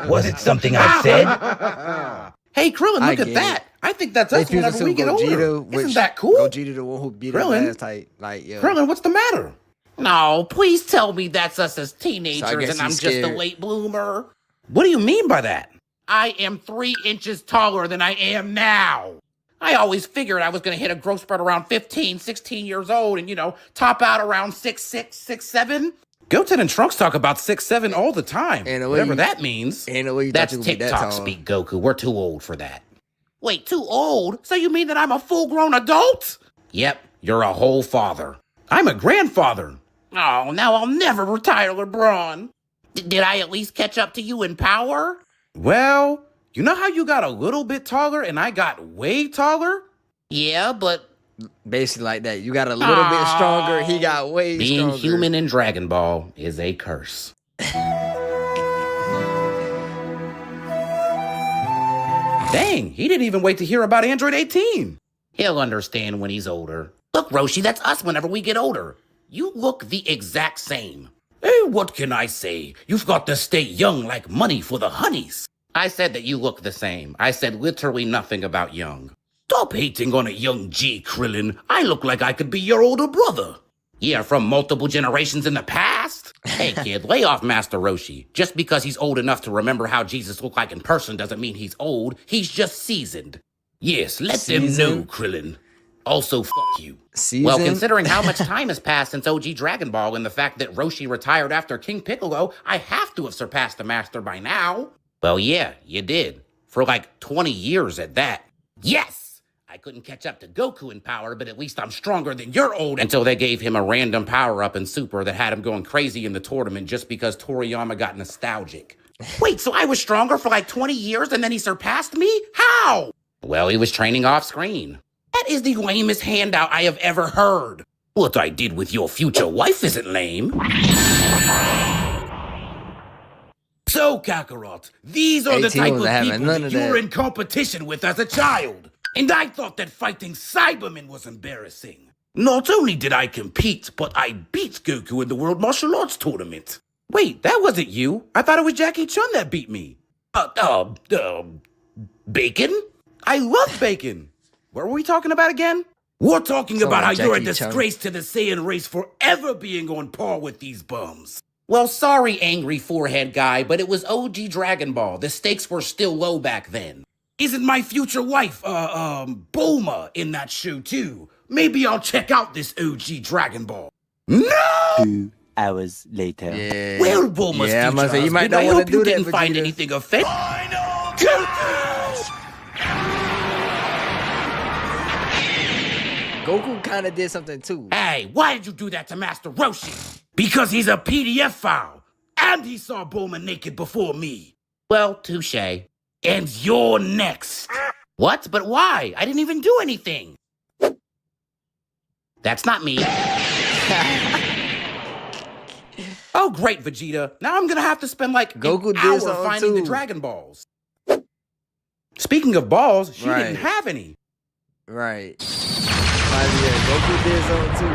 Was it something I said? Hey, Krillin, I look get at that. I think that's They us fused whenever to we get older. Gogeta, Isn't that cool? Gogeta the one who beat Krillin? his ass tight. Like, yo. Krillin, what's the matter? No, please tell me that's us as So I teenagers guess and I'm he's just a scared. late bloomer. What do you mean by that? I am 3 inches taller than I am now. I always figured I was going to hit a growth spurt around 15, 16 years old and, top out around 6'6", 6'7". Goten and Trunks talk about 6'7" all the time. Ain't no way Whatever you- that means. Ain't no way you That's thought you would be that TikTok tall. speak, Goku. We're too old for that. Wait, too old? So you mean that I'm a full-grown adult? Yep, you're a whole father. I'm a grandfather. Oh, now I'll never retire LeBron. Did I at least catch up to you in power? Well, you know how you got a little bit taller and I got way taller? Yeah, but Basically like that. You got a little bit stronger. He got way Being stronger. human in Dragon Ball is a curse. Dang, he didn't even wait to hear about Android 18. He'll understand when he's older. Look, Roshi, that's us whenever we get older. You look the exact same. Hey, what can I say? You've got to stay young like money for the honeys. I said that you look the same. I said literally nothing about young. Stop hating on a young G, Krillin. I look like I could be your older brother. Yeah, from multiple generations in the past? Hey, kid, lay off Master Roshi. Just because he's old enough to remember how Jesus looked like in person doesn't mean he's old. He's just seasoned. Yes, let them know, Krillin. Also, fuck you. Well, considering how much time has passed since OG Dragon Ball and the fact that Roshi retired after King Piccolo, I have to have surpassed the Master by now. Well, yeah, you did. For like 20 years at that. Yes! I couldn't catch up to Goku in power, but at least I'm stronger than your old... Until they gave him a random power-up in Super that had him going crazy in the tournament just because Toriyama got nostalgic. Wait, so I was stronger for like 20 years and then he surpassed me? How? Well, he was training off-screen. That is the lamest handout I have ever heard. What I did with your future wife isn't lame. So, Kakarot, these are the 18 type of wasn't having people none that of you were that. in competition with as a child. And I thought that fighting Cybermen was embarrassing. Not only did I compete, but I beat Goku in the World Martial Arts Tournament. Wait, that wasn't you. I thought it was Jackie Chun that beat me. Bacon? I love bacon. What were we talking about again? We're talking Sound about like how you're a Jackie Chun. disgrace to the Saiyan race forever being on par with these bums. Well, sorry, angry forehead guy, but it was OG Dragon Ball. The stakes were still low back then. Isn't my future wife, Bulma in that show too? Maybe I'll check out this OG Dragon Ball. No! 2 hours later. Yeah. Well, Bulma's Yeah, I future must say, you might husband, not I wanna hope you do that, didn't find Vegeta. anything offensive. Goku kind of did something too. Hey, why did you do that to Master Roshi? Because he's a PDF file. And he saw Bulma naked before me. Well, touche. And you're next. What? But why? I didn't even do anything. That's not me. Oh, great, Vegeta. Now I'm gonna have to spend like Goku an did hour something finding the too. Dragon Balls. Speaking of balls, she Right. didn't have any. Right. Yeah, Goku did something too.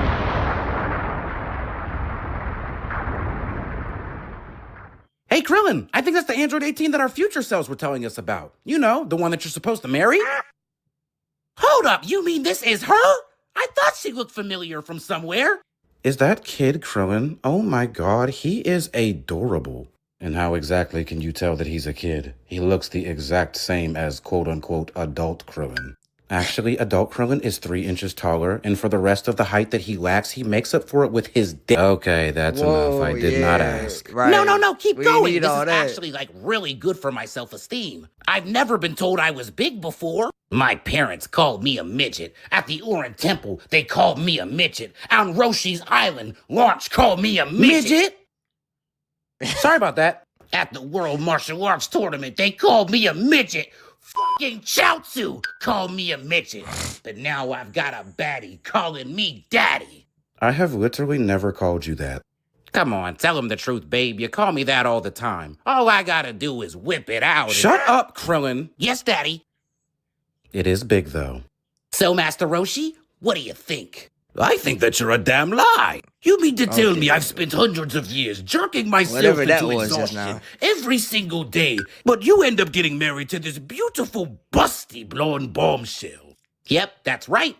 Hey, Krillin, I think that's the Android 18 that our future selves were telling us about. You know, the one that you're supposed to marry? Hold up, you mean this is her? I thought she looked familiar from somewhere. Is that kid Krillin? Oh my god, he is adorable. And how exactly can you tell that he's a kid? He looks the exact same as quote-unquote adult Krillin. Actually, adult Krillin is 3 inches taller, and for the rest of the height that he lacks, he makes up for it with his dick. Okay, that's enough. I did not ask. Right. No, keep We going. need This all is that. actually like really good for my self-esteem. I've never been told I was big before. My parents called me a midget. At the Orin Temple, they called me a midget. On Roshi's Island, Launch called me a midget. Sorry about that. At the World Martial Arts Tournament, they called me a midget. Fucking Chaozu called me a midget. But now I've got a baddie calling me daddy. I have literally never called you that. Come on, tell him the truth, babe. You call me that all the time. All I gotta do is whip it out. and- Shut up, Krillin. Yes, daddy. It is big, though. So, Master Roshi, what do you think? I think that you're a damn lie. You mean to tell Okay. me I've spent hundreds of years jerking myself Whatever that into was just exhaustion now. every single day, but you end up getting married to this beautiful, busty blonde bombshell. Yep, that's right.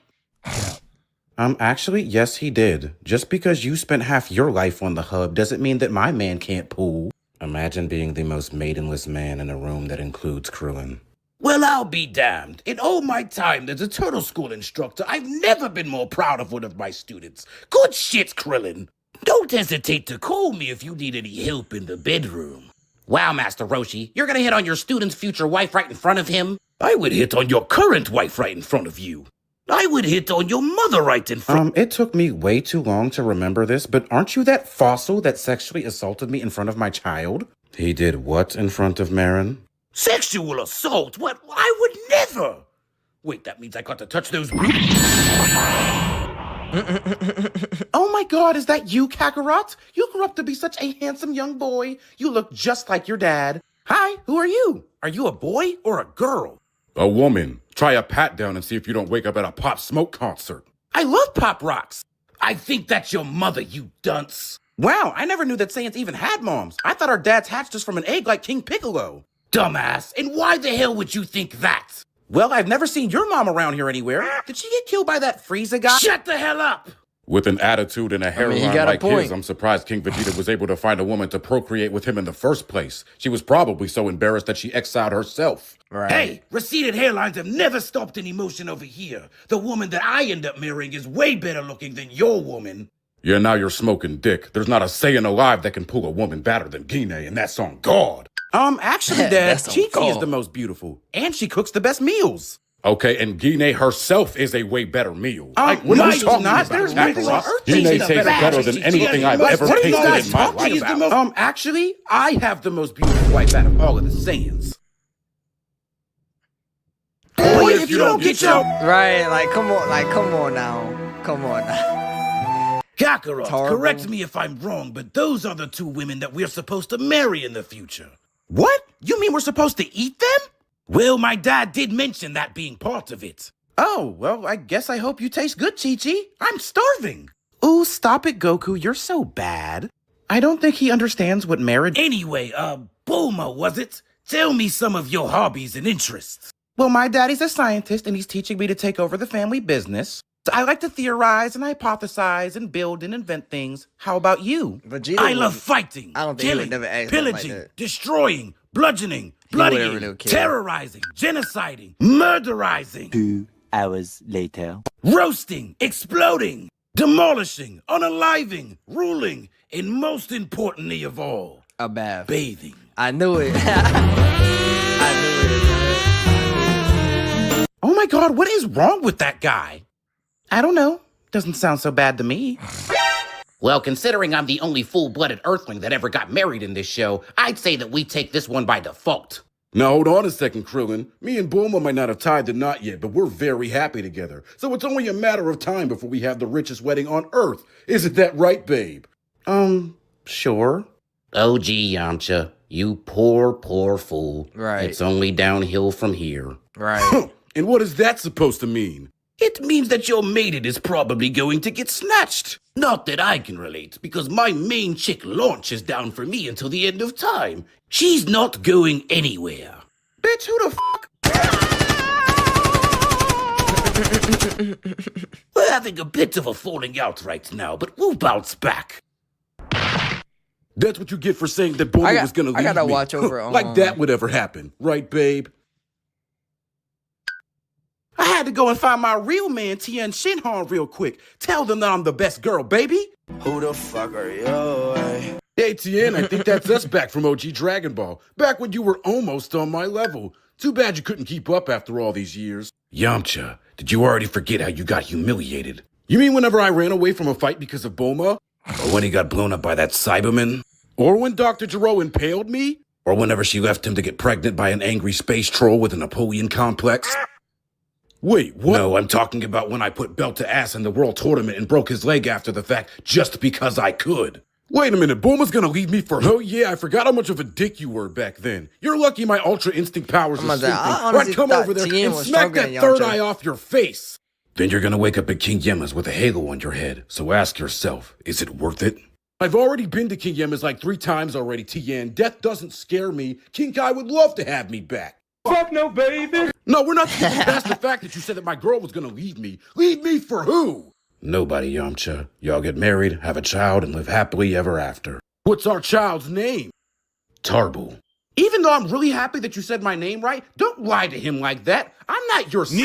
Actually, yes, he did. Just because you spent half your life on the hub doesn't mean that my man can't pool. Imagine being the most maidenless man in a room that includes Krillin. Well, I'll be damned. In all my time as a turtle school instructor, I've never been more proud of one of my students. Good shit, Krillin. Don't hesitate to call me if you need any help in the bedroom. Wow, Master Roshi, you're gonna hit on your student's future wife right in front of him? I would hit on your current wife right in front of you. I would hit on your mother right in front. It took me way too long to remember this, but aren't you that fossil that sexually assaulted me in front of my child? He did what in front of Marin? Sexual assault? What? I would never! Wait, that means I got to touch those boobies. Oh my god, is that you, Kakarot? You grew up to be such a handsome young boy. You look just like your dad. Hi, who are you? Are you a boy or a girl? A woman. Try a pat down and see if you don't wake up at a Pop Smoke concert. I love Pop Rocks. I think that's your mother, you dunce. Wow, I never knew that Saiyans even had moms. I thought our dads hatched us from an egg like King Piccolo. Dumbass, and why the hell would you think that? Well, I've never seen your mom around here anywhere. Did she get killed by that Frieza guy? Shut the hell up! With an attitude and a hairline got a like his, point. I'm surprised King Vegeta was able to find a woman to procreate with him in the first place. She was probably so embarrassed that she exiled herself. Right. Hey, receded hairlines have never stopped an emotion over here. The woman that I end up marrying is way better looking than your woman. Yeah, now you're smoking dick. There's not a Saiyan alive that can pull a woman better than Gine, and that's on God. Actually, Dad, That's on Chi-Chi is God. the most beautiful. And she cooks the best meals. Okay, and Gine herself is a way better meal. What are no, you she's talking not. about? There's Kakarot. nothing on earth Gine tastes tastes better than anything I've ever What are you tasted guys in my talking life. about? Actually, I have the most beautiful wife out of all of the Saiyans. Boy, if you don't get your... Right, like come on now. Come on now. Kakarot, Horrible. correct me if I'm wrong, but those are the two women that we're supposed to marry in the future. What? You mean we're supposed to eat them? Well, my dad did mention that being part of it. Oh, well, I guess I hope you taste good, Chi-Chi. I'm starving. Ooh, stop it, Goku. You're so bad. I don't think he understands what marriage... Anyway, Bulma, was it? Tell me some of your hobbies and interests. Well, my daddy's a scientist, and he's teaching me to take over the family business. So I like to theorize and hypothesize and build and invent things. How about you? Vegeta I would- love fighting, I don't think he would killing, never ask nothing like pillaging, that. destroying, bludgeoning, wouldn't bloodying, really care. terrorizing, genociding, murderizing, 2 hours later. roasting, exploding, demolishing, unaliving, ruling, and most importantly of all, A bath. bathing. I knew it. I knew it. Oh my god, what is wrong with that guy? I don't know. Doesn't sound so bad to me. Well, considering I'm the only full-blooded Earthling that ever got married in this show, I'd say that we take this one by default. Now, hold on a second, Krillin. Me and Bulma might not have tied the knot yet, but we're very happy together. So it's only a matter of time before we have the richest wedding on Earth. Isn't that right, babe? Sure. Oh, gee, Yamcha, you poor, poor fool. Right. It's only downhill from here. Right. And what is that supposed to mean? It means that your maiden is probably going to get snatched. Not that I can relate, because my main chick Launch is down for me until the end of time. She's not going anywhere. Bitch, who the fuck? We're having a bit of a falling out right now, but we'll bounce back. That's what you get for saying that Bulma was gonna leave I gotta me. watch over, Like that would ever happen. Right, babe? I had to go and find my real man, Tien Shinhan, real quick. Tell them that I'm the best girl, baby. Who the fuck are you? Hey, Tien, I think that's us back from OG Dragon Ball. Back when you were almost on my level. Too bad you couldn't keep up after all these years. Yamcha, did you already forget how you got humiliated? You mean whenever I ran away from a fight because of Bulma? Or when he got blown up by that Cyberman? Or when Dr. Gero impaled me? Or whenever she left him to get pregnant by an angry space troll with a Napoleon complex? Wait, what? No, I'm talking about when I put belt to ass in the world tournament and broke his leg after the fact just because I could. Wait a minute, Bulma's gonna leave me for... Oh yeah, I forgot how much of a dick you were back then. You're lucky my Ultra Instinct powers are I sleeping. honestly I'd come thought over there Tien and was smack stronger that than third Yamcha. eye off your face. Then you're gonna wake up at King Yema's with a halo on your head. So ask yourself, is it worth it? I've already been to King Yema's like 3 times already, Tien. Death doesn't scare me. King Kai would love to have me back. Fuck no, baby. No, we're not getting past the fact that you said that my girl was gonna leave me. Leave me for who? Nobody, Yamcha. Y'all get married, have a child, and live happily ever after. What's our child's name? Tarbu. Even though I'm really happy that you said my name right, don't lie to him like that. I'm not your son.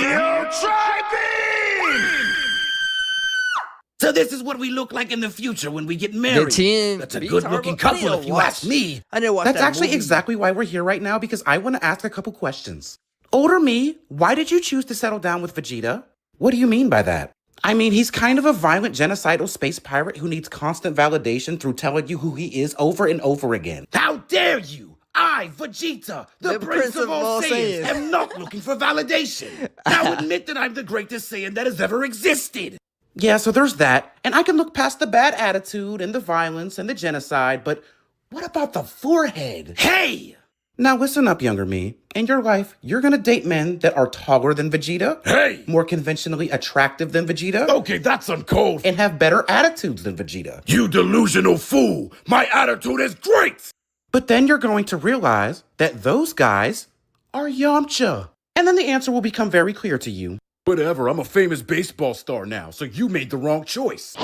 So this is what we look like in the future when we get married. Tien That's a beat good-looking Tarbu? I need couple to if you watch- ask me. I didn't watch That's that actually movie. exactly why we're here right now, because I want to ask a couple questions. Older me, why did you choose to settle down with Vegeta? What do you mean by that? I mean, he's kind of a violent, genocidal space pirate who needs constant validation through telling you who he is over and over again. How dare you? I, Vegeta, the Prince of all Saiyans, am not looking for validation. Now admit that I'm the greatest Saiyan that has ever existed. Yeah, so there's that. And I can look past the bad attitude and the violence and the genocide, but what about the forehead? Hey! Now listen up, younger me. In your life, you're gonna date men that are taller than Vegeta. Hey! More conventionally attractive than Vegeta. Okay, that's uncalled. And have better attitudes than Vegeta. You delusional fool! My attitude is great! But then you're going to realize that those guys are Yamcha. And then the answer will become very clear to you. Whatever, I'm a famous baseball star now, so you made the wrong choice.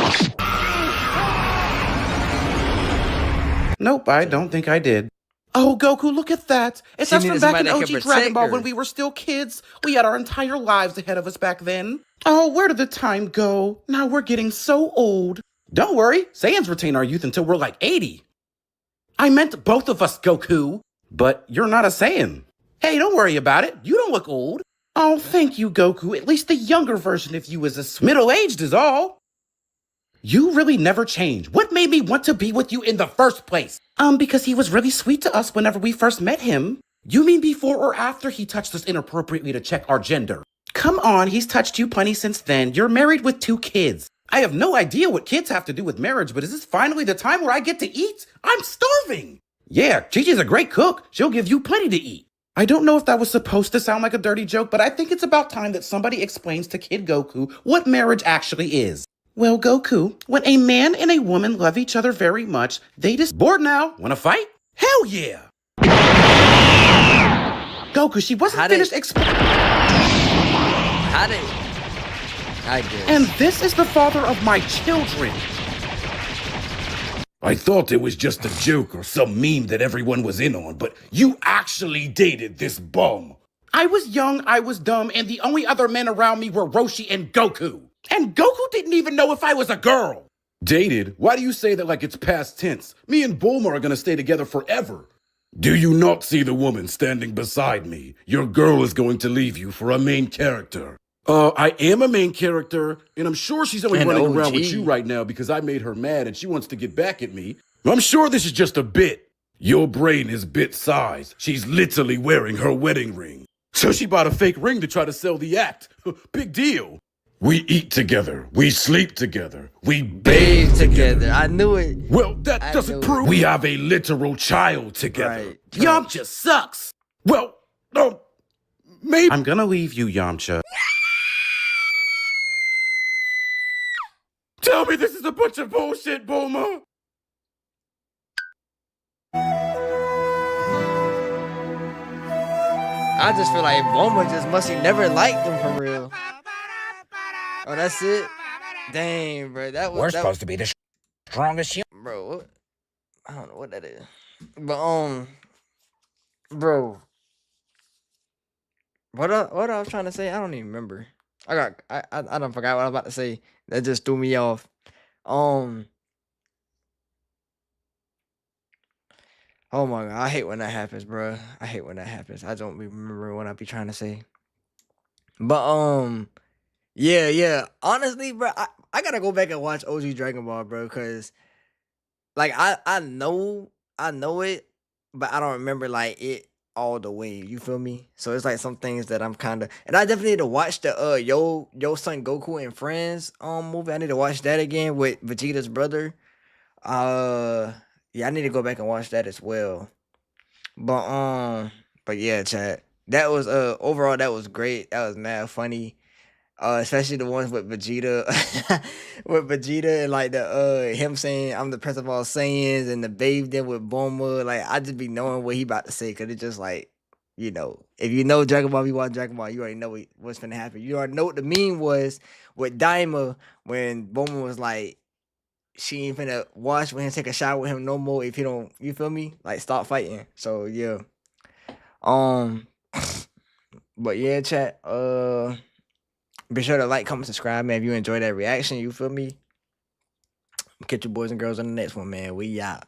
Nope, I don't think I did. Oh, Goku, look at that. It's She us from needed back in somebody that OG could Dragon protect Ball her. when we were still kids. We had our entire lives ahead of us back then. Oh, where did the time go? Now we're getting so old. Don't worry, Saiyans retain our youth until we're like 80. I meant both of us, Goku. But you're not a Saiyan. Hey, don't worry about it. You don't look old. Oh, thank you, Goku. At least the younger version of you is middle-aged is all. You really never change. What made me want to be with you in the first place? Because he was really sweet to us whenever we first met him. You mean before or after he touched us inappropriately to check our gender? Come on, he's touched you plenty since then. You're married with 2 kids. I have no idea what kids have to do with marriage, but is this finally the time where I get to eat? I'm starving. Yeah, Chi-Chi's a great cook. She'll give you plenty to eat. I don't know if that was supposed to sound like a dirty joke, but I think it's about time that somebody explains to Kid Goku what marriage actually is. Well, Goku, when a man and a woman love each other very much, they just... Bored now? Wanna fight? Hell yeah! Goku, she wasn't finished explaining... How did... I guess. And this is the father of my children. I thought it was just a joke or some meme that everyone was in on, but you actually dated this bum. I was young, I was dumb, and the only other men around me were Roshi and Goku. And Goku didn't even know if I was a girl. Dated? Why do you say that like it's past tense? Me and Bulma are gonna stay together forever. Do you not see the woman standing beside me? Your girl is going to leave you for a main character. I am a main character, and I'm sure she's only running around with you right now because I made her mad and she wants to get back at me. I'm sure this is just a bit. Your brain is bit size. She's literally wearing her wedding ring. So she bought a fake ring to try to sell the act. Big deal. We eat together. We sleep together. We bathe together. I knew it. Well, that I doesn't knew prove it. we have a literal child together. Right. Yamcha sucks. Well, maybe. I'm gonna leave you, Yamcha. Tell me this is a bunch of bullshit, Bulma. I just feel like Bulma just must have never liked him for real. Oh, that's it? Dang, bro. That was... We're supposed to be the strongest human. Bro, what? I don't know what that is. But, bro. What I was trying to say? I don't even remember. I don't forgot what I was about to say. That just threw me off. Oh my god, I hate when that happens, bro. I hate when that happens. I don't remember what I be trying to say. But yeah. Honestly, bro, I gotta go back and watch OG Dragon Ball, bro, cause like I know it, but I don't remember like it all the way. You feel me? So it's like some things that I'm kind of, and I definitely need to watch the Yo Son Goku and Friends movie. I need to watch that again with Vegeta's brother. Yeah, I need to go back and watch that as well. But yeah, chat. That was overall that was great. That was mad funny. Especially the ones with Vegeta, with Vegeta and like the him saying I'm the Prince of all Saiyans and the bathed in with Bulma. Like I just be knowing what he about to say because it's just like, you know, if you know Dragon Ball, you watch Dragon Ball, you already know what's gonna happen. You already know what the meme was with Daima when Bulma was like, she ain't finna wash with him, take a shower with him no more if he don't, you feel me? Like stop fighting. So yeah. But yeah, chat. Be sure to like, comment, subscribe, man. If you enjoyed that reaction, you feel me? Catch you boys and girls on the next one, man. We out.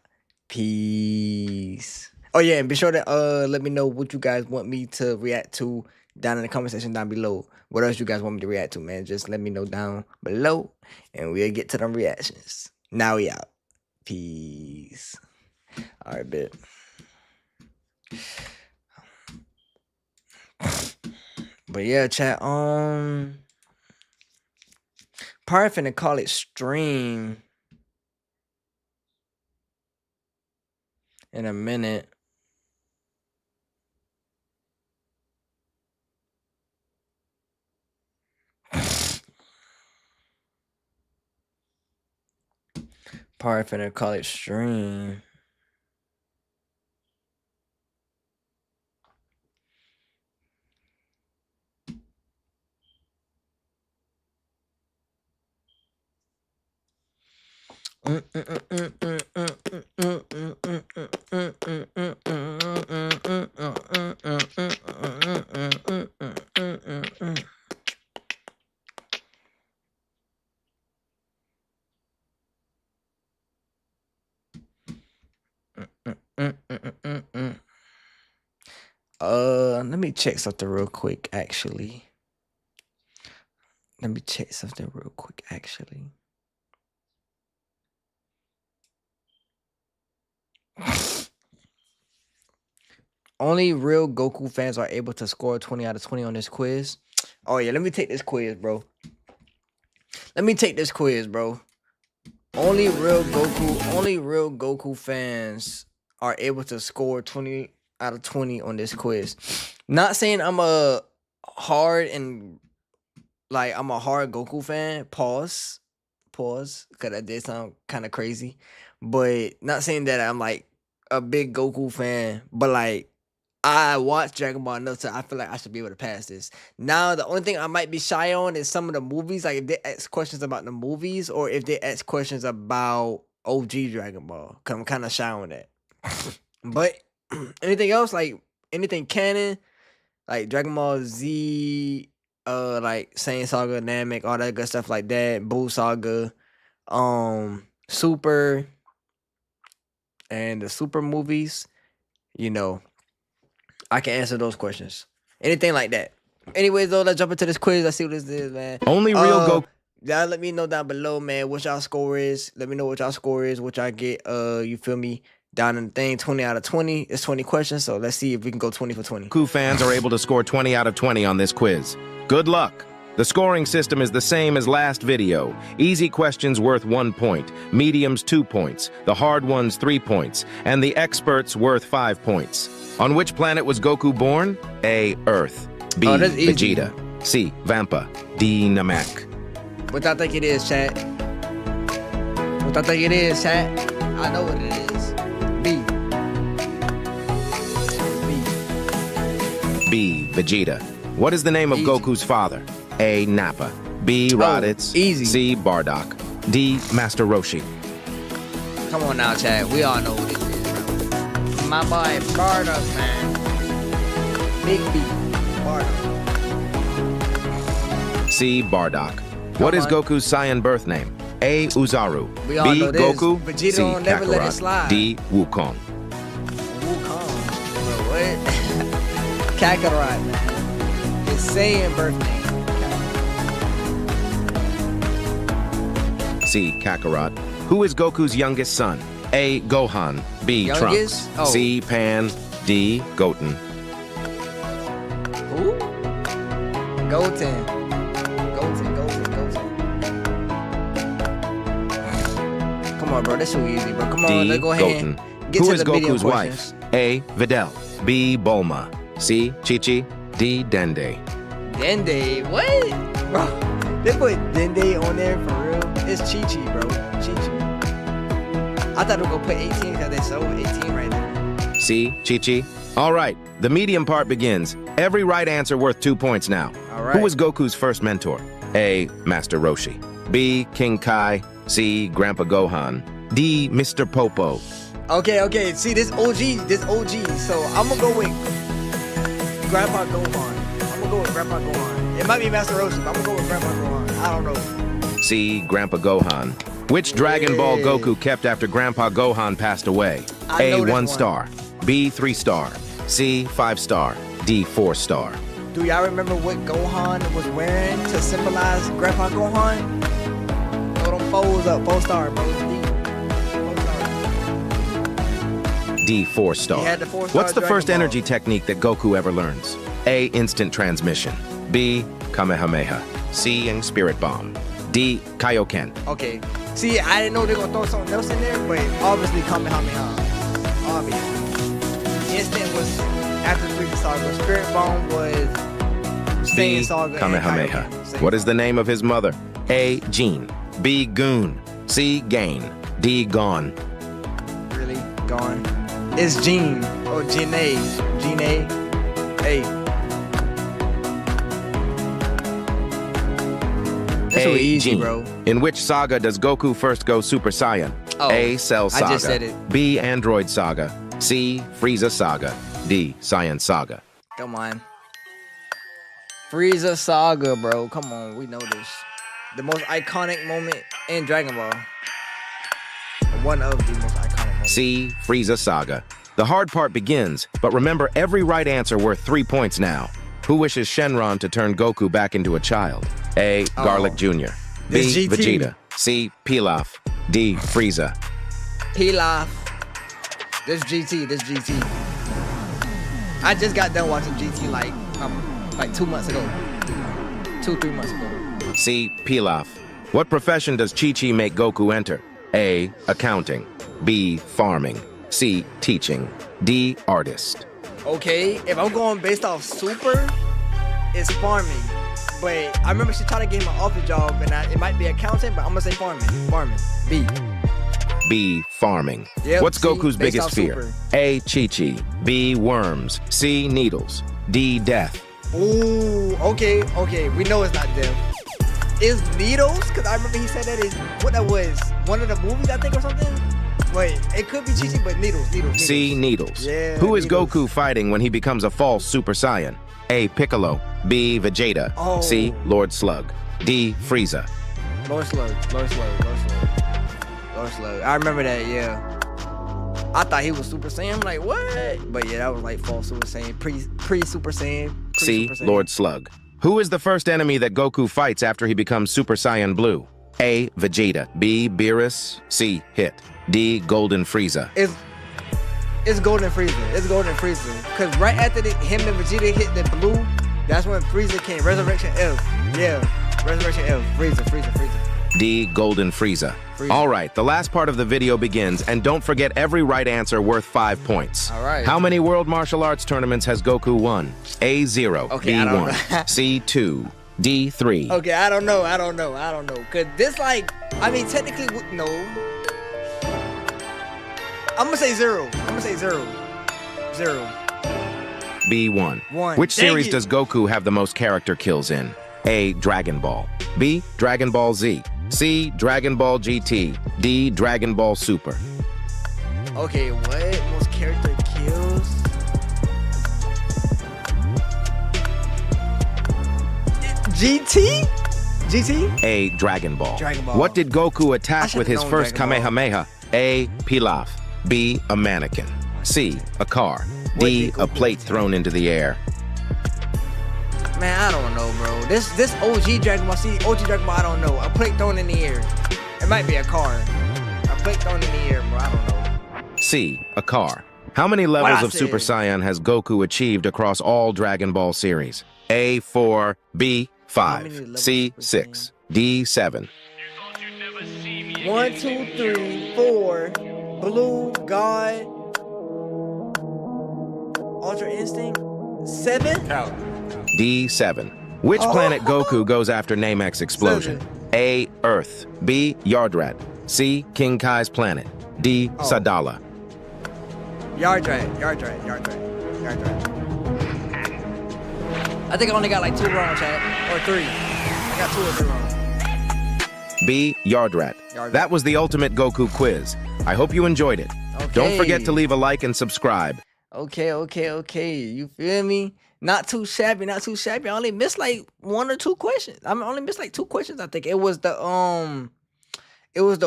Peace. Oh yeah, and be sure to let me know what you guys want me to react to down in the comment section down below. What else you guys want me to react to, man? Just let me know down below, and we'll get to them reactions. Now we out. Peace. All right, bet. But yeah, chat. Probably finna call it stream in a minute. Probably finna call it stream. Let me check something real quick, actually. Only real Goku fans are able to score 20 out of 20 on this quiz. Oh yeah, let me take this quiz, bro. Only real Goku fans are able to score 20 out of 20 on this quiz. Not saying I'm a hard Goku fan. Pause. Cause that did sound kind of crazy. But not saying that I'm like a big Goku fan, but like I watch Dragon Ball enough so I feel like I should be able to pass this. Now, the only thing I might be shy on is some of the movies. Like, if they ask questions about the movies or if they ask questions about OG Dragon Ball. Because I'm kind of shy on that. But anything else, like, anything canon, like Dragon Ball Z, like Saiyan Saga, Namek, all that good stuff like that, Buu Saga, Super, and the Super movies, you know, I can answer those questions. Anything like that. Anyways, though, let's jump into this quiz. Let's see what this is, man. Only real Goku. Y'all let me know down below, man, what y'all score is. Let me know what y'all score is, what y'all get, you feel me, down in the thing, 20 out of 20. It's 20 questions, so let's see if we can go 20 for 20. Goku fans are able to score 20 out of 20 on this quiz. Good luck. The scoring system is the same as last video. Easy questions worth 1 point, mediums 2 points, the hard ones 3 points, and the experts worth 5 points. On which planet was Goku born? A. Earth. B. Vegeta. C. Vampa. D. Namek. What I think it is, chat? I know what it is. B. Vegeta. What is the name of Goku's father? A. Nappa. B. Raditz. Easy. C. Bardock. D. Master Roshi. Come on now, chat. We all know what it is, bro. My boy Bardock, man. Big B. Bardock. C. Bardock. What is Goku's Saiyan birth name? A. Uzaru. We all B. know this. Goku. Vegeta C. don't never let it Kakarot. slide. D. Wukong. Wukong. Bro, what? Kakarot, man. His Saiyan birth name. C. Kakarot. Who is Goku's youngest son? A. Gohan. B. Youngest? Trunks. C. Pan. D. Goten. Who? Goten. Come on, bro. That's too easy, bro. Come on, let's go ahead and get Who to is the medium Goku's questions. wife? A. Videl. B. Bulma. C. Chi-Chi. D. Dende. Dende? What? Bro, they put Dende on there for real? It's Chi-Chi, bro. Chi-Chi. I thought they were going to put 18 because they sold 18 right there. C. Chi-Chi. All right, the medium part begins. Every right answer worth 2 points now. All right. Who was Goku's first mentor? A. Master Roshi. B. King Kai. C. Grandpa Gohan. D. Mr. Popo. Okay. See, this OG. So I'm going to go with Grandpa Gohan. It might be Master Roshi, but I'm going to go with Grandpa Gohan. I don't know. C. Grandpa Gohan. Which Dragon Ball Goku kept after Grandpa Gohan passed away? A. 1 star. B. 3 star. C. 5 star. D. 4 star. Do y'all remember what Gohan was wearing to symbolize Grandpa Gohan? Throw them foes up. 4 star, bro. D. 4 star. D. 4-star. He had the 4-star What's the Dragon first Ball. energy technique that Goku ever learns? A. Instant transmission. B. Kamehameha. C. Spirit Bomb. D. Kaioken. Okay. See, I didn't know they were gonna throw something else in there, but obviously Kamehameha. Obviously. Instant was after the Freezer Saga. Spirit Bomb was B. Saiyan Saga. and Kamehameha. Kaioken. What is the name of his mother? A. Jean. B. Goon. C. Gain. D. Gone. Really? Gone. It's Jean. Or Jeanne. Jeanne. A. That's really easy, Jean. bro. In which saga does Goku first go Super Saiyan? Oh, A. Cell Saga. I just said it. B. Android Saga. C. Frieza Saga. D. Saiyan Saga. Come on. Frieza Saga, bro. Come on, we know this. The most iconic moment in Dragon Ball. One of the most iconic moments. C. Frieza Saga. The hard part begins, but remember every right answer worth 3 points now. Who wishes Shenron to turn Goku back into a child? A. Garlic Jr. B. It's GT. Vegeta. C. Pilaf. D. Frieza. Pilaf. This GT. This GT. I just got done watching GT like 2 months ago. 2-3 months ago. C. Pilaf. What profession does Chi-Chi make Goku enter? A. Accounting. B. Farming. C. Teaching. D. Artist. Okay, if I'm going based off Super, it's farming. But I remember she tried to get him an office job, and it might be accounting, but I'm gonna say farming. Farming. B. B. Farming. Yep, What's see, Goku's based biggest off fear? Super. A. Chi-Chi. B. Worms. C. Needles. D. Death. Ooh, okay. We know it's not them. Is needles? Cause I remember he said that is what that was. One of the movies, I think, or something. Wait, it could be Chi-Chi, but needles. C. Needles. Yeah, Who is Needles. Goku fighting when he becomes a false Super Saiyan? A. Piccolo. B. Vegeta. Oh. C. Lord Slug. D. Frieza. Lord Slug. I remember that, yeah. I thought he was Super Saiyan. I'm like, what? But yeah, that was like false Super Saiyan, pre-Super Saiyan. C. Super Saiyan. Lord Slug. Who is the first enemy that Goku fights after he becomes Super Saiyan Blue? A. Vegeta. B. Beerus. C. Hit. D. Golden Frieza. It's Golden Frieza. Cause right after him and Vegeta hit the blue, that's when Frieza came. Resurrection F. Yeah. Resurrection F. Frieza. D. Golden Frieza. All right, the last part of the video begins, and don't forget every right answer worth 5 points. All right. How many World Martial Arts tournaments has Goku won? A. 0. Okay, B. I don't 1. know. C. 2. D. 3. Okay, I don't know. Cause this technically, no. I'm gonna say 0. Zero. B. 1. 1. Which Dang series it. does Goku have the most character kills in? A. Dragon Ball. B. Dragon Ball Z. C. Dragon Ball GT. D. Dragon Ball Super. Okay, what? Most character kills? GT? A. Dragon Ball. Dragon Ball. What did Goku I attack should've with his known first Dragon Ball. Kamehameha? A. Pilaf. B. A mannequin. C. A car. What D. did A Goku plate attack? thrown into the air. Man, I don't know, bro. This OG Dragon Ball, I don't know. A plate thrown in the air. It might be a car. A plate thrown in the air, bro. I don't know. C. A car. How many levels I of Super said? Saiyan has Goku achieved across all Dragon Ball series? A. 4. B. How many 5. levels C. of Super 6. D. 7. 1, 2, 3, 4. Blue, God. Ultra Instinct. 7? D. 7. Which Oh. planet Goku goes after Namex explosion? A. Earth. B. Yardrat. C. King Kai's planet. D. Oh. Sadala. Yardrat. I think I only got like 2 wrong, chat. Or 3. I got 2 or 3 wrong. B. Yardrat. Yardrat. That was the ultimate Goku quiz. I hope you enjoyed it. Don't forget Okay. to leave a like and subscribe. Okay. You feel me? Not too shabby. I only missed like 1 or 2 questions. I only missed like 2 questions, I think. It was the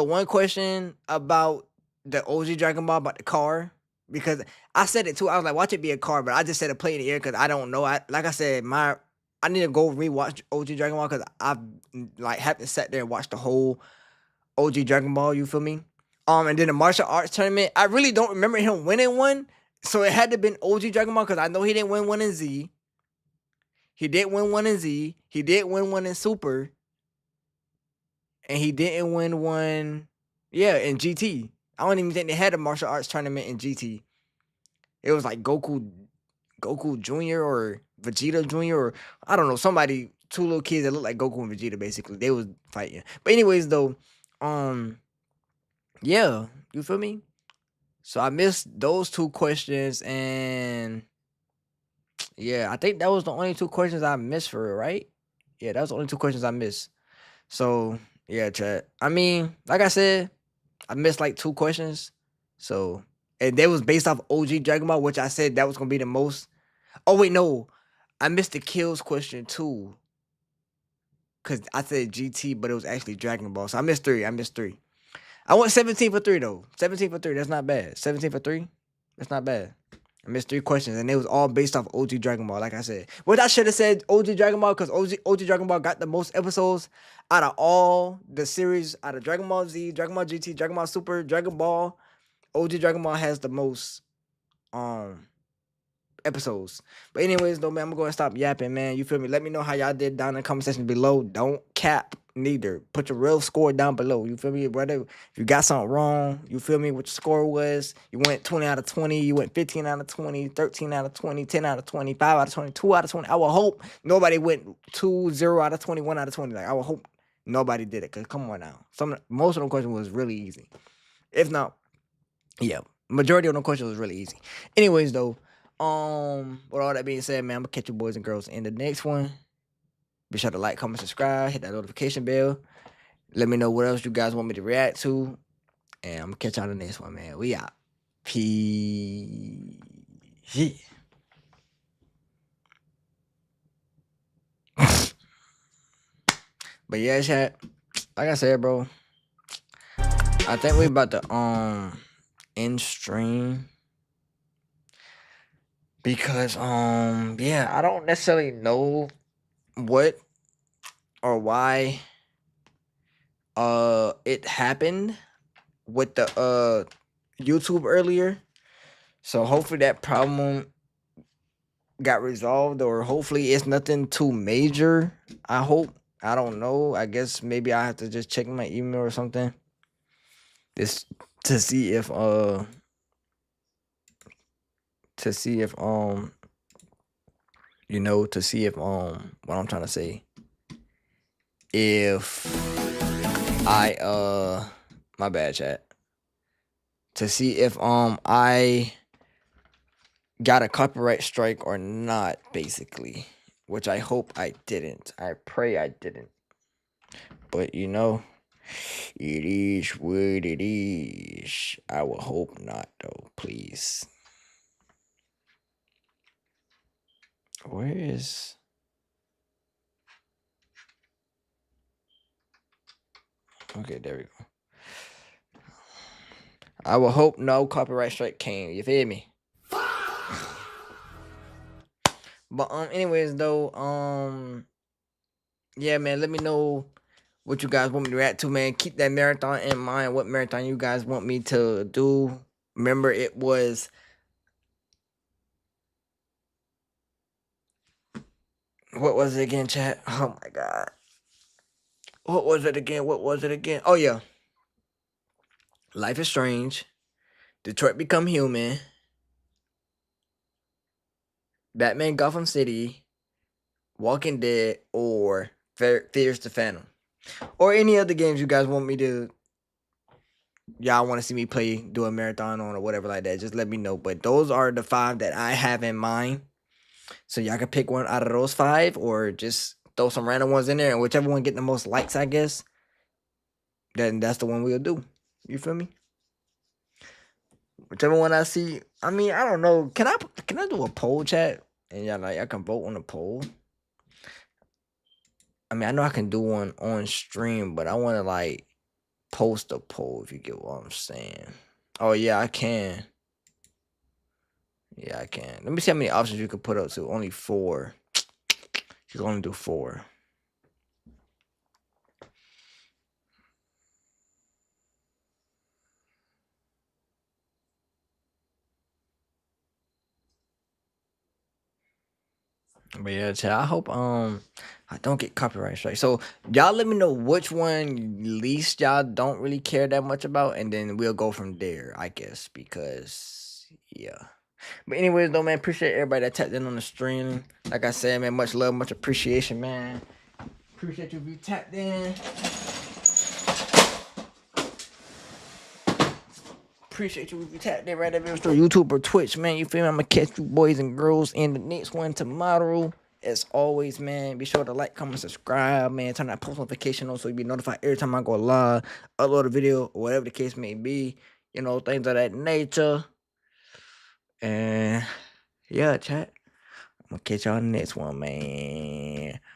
one question about the OG Dragon Ball about the car. Because I said it too. I was like, watch it be a car, but I just said a play in the air because I don't know. Like I said, I need to go rewatch OG Dragon Ball because I've haven't sat there and watched the whole OG Dragon Ball, you feel me? And then the martial arts tournament, I really don't remember him winning one. So it had to have been OG Dragon Ball because I know he didn't win one in Z. He did win one in Z. He did win one in Super. And he didn't win one, in GT. I don't even think they had a martial arts tournament in GT. It was like Goku Jr. or Vegeta Jr. or I don't know, somebody, two little kids that look like Goku and Vegeta basically. They was fighting. But anyways though, yeah, you feel me? So I missed those two questions and yeah, I think that was the only two questions I missed for it, right? Yeah, that was the only two questions I missed. So yeah, chat. I mean, like I said, I missed like two questions. So and they was based off OG Dragon Ball, which I said that was gonna be the most. Oh wait, no. I missed the kills question too. Cause I said GT, but it was actually Dragon Ball. So I missed three. I went 17 for 3 though. 17 for 3, that's not bad. 17 for 3, that's not bad. I missed 3 questions, and it was all based off OG Dragon Ball, like I said. Which I should have said OG Dragon Ball, because OG Dragon Ball got the most episodes out of all the series, out of Dragon Ball Z, Dragon Ball GT, Dragon Ball Super, Dragon Ball. OG Dragon Ball has the most episodes. But anyways, though, man, I'm going to stop yapping, man. You feel me? Let me know how y'all did down in the comment section below. Don't cap neither. Put your real score down below. You feel me, brother? If you got something wrong, you feel me, what your score was. You went 20 out of 20. You went 15 out of 20, 13 out of 20, 10 out of 20, 5 out of 20, 2 out of 20. I will hope nobody went 2, 0 out of 20, 1 out of 20. Like, I will hope nobody did it, because come on now. Most of them questions was really easy. If not, yeah, majority of them questions was really easy. Anyways, though, with all that being said, man, I'm gonna catch you boys and girls in the next one. Be sure to like, comment, subscribe, hit that notification bell. Let me know what else you guys want me to react to. And I'm gonna catch y'all in the next one, man. We out. Peace. But yeah, chat. Like I said, bro, I think we about to end stream. Because yeah, I don't necessarily know what or why it happened with the YouTube earlier. So hopefully that problem got resolved, or hopefully it's nothing too major. I hope. I don't know. I guess maybe I have to just check my email or something. Just to see if what I'm trying to say, if I my bad, chat, to see if I got a copyright strike or not, basically, which I hope I didn't. I pray I didn't, but it is what it is. I will hope not, though. Please. Where is... Okay, there we go. I will hope no copyright strike came. You feel me? But anyways, though, yeah, man, let me know what you guys want me to react to, man. Keep that marathon in mind. What marathon you guys want me to do? Remember, it was... What was it again, chat? Oh my god. What was it again? Oh yeah. Life is Strange, Detroit Become Human, Batman Gotham City, Walking Dead, or Fears the Phantom. Or any other games you guys want me to... Y'all want to see me play, do a marathon on, or whatever like that. Just let me know. But those are the 5 that I have in mind. So y'all can pick one out of those 5, or just throw some random ones in there, and whichever one get the most likes, I guess, then that's the one we'll do. You feel me? Whichever one I see. I mean, I don't know. Can I do a poll, chat? And y'all I can vote on the poll. I mean, I know I can do one on stream, but I want to post a poll, if you get what I'm saying. Oh yeah, I can. Yeah, I can. Let me see how many options you can put up to. Only 4. You can only do 4. But yeah, chat, I hope I don't get copyright strike. So y'all let me know which one least y'all don't really care that much about, and then we'll go from there, I guess. Because yeah. But anyways, though, man, appreciate everybody that tapped in on the stream. Like I said, man, much love, much appreciation, man. Appreciate you if you tapped in. Appreciate you if you tapped in right there, YouTube or Twitch, man. You feel me? I'm gonna catch you boys and girls in the next one tomorrow. As always, man, be sure to like, comment, subscribe, man. Turn that post notification on so you'll be notified every time I go live, upload a video, or whatever the case may be. You know, things of that nature. And yeah, chat. I'm gonna catch y'all in the next one, man.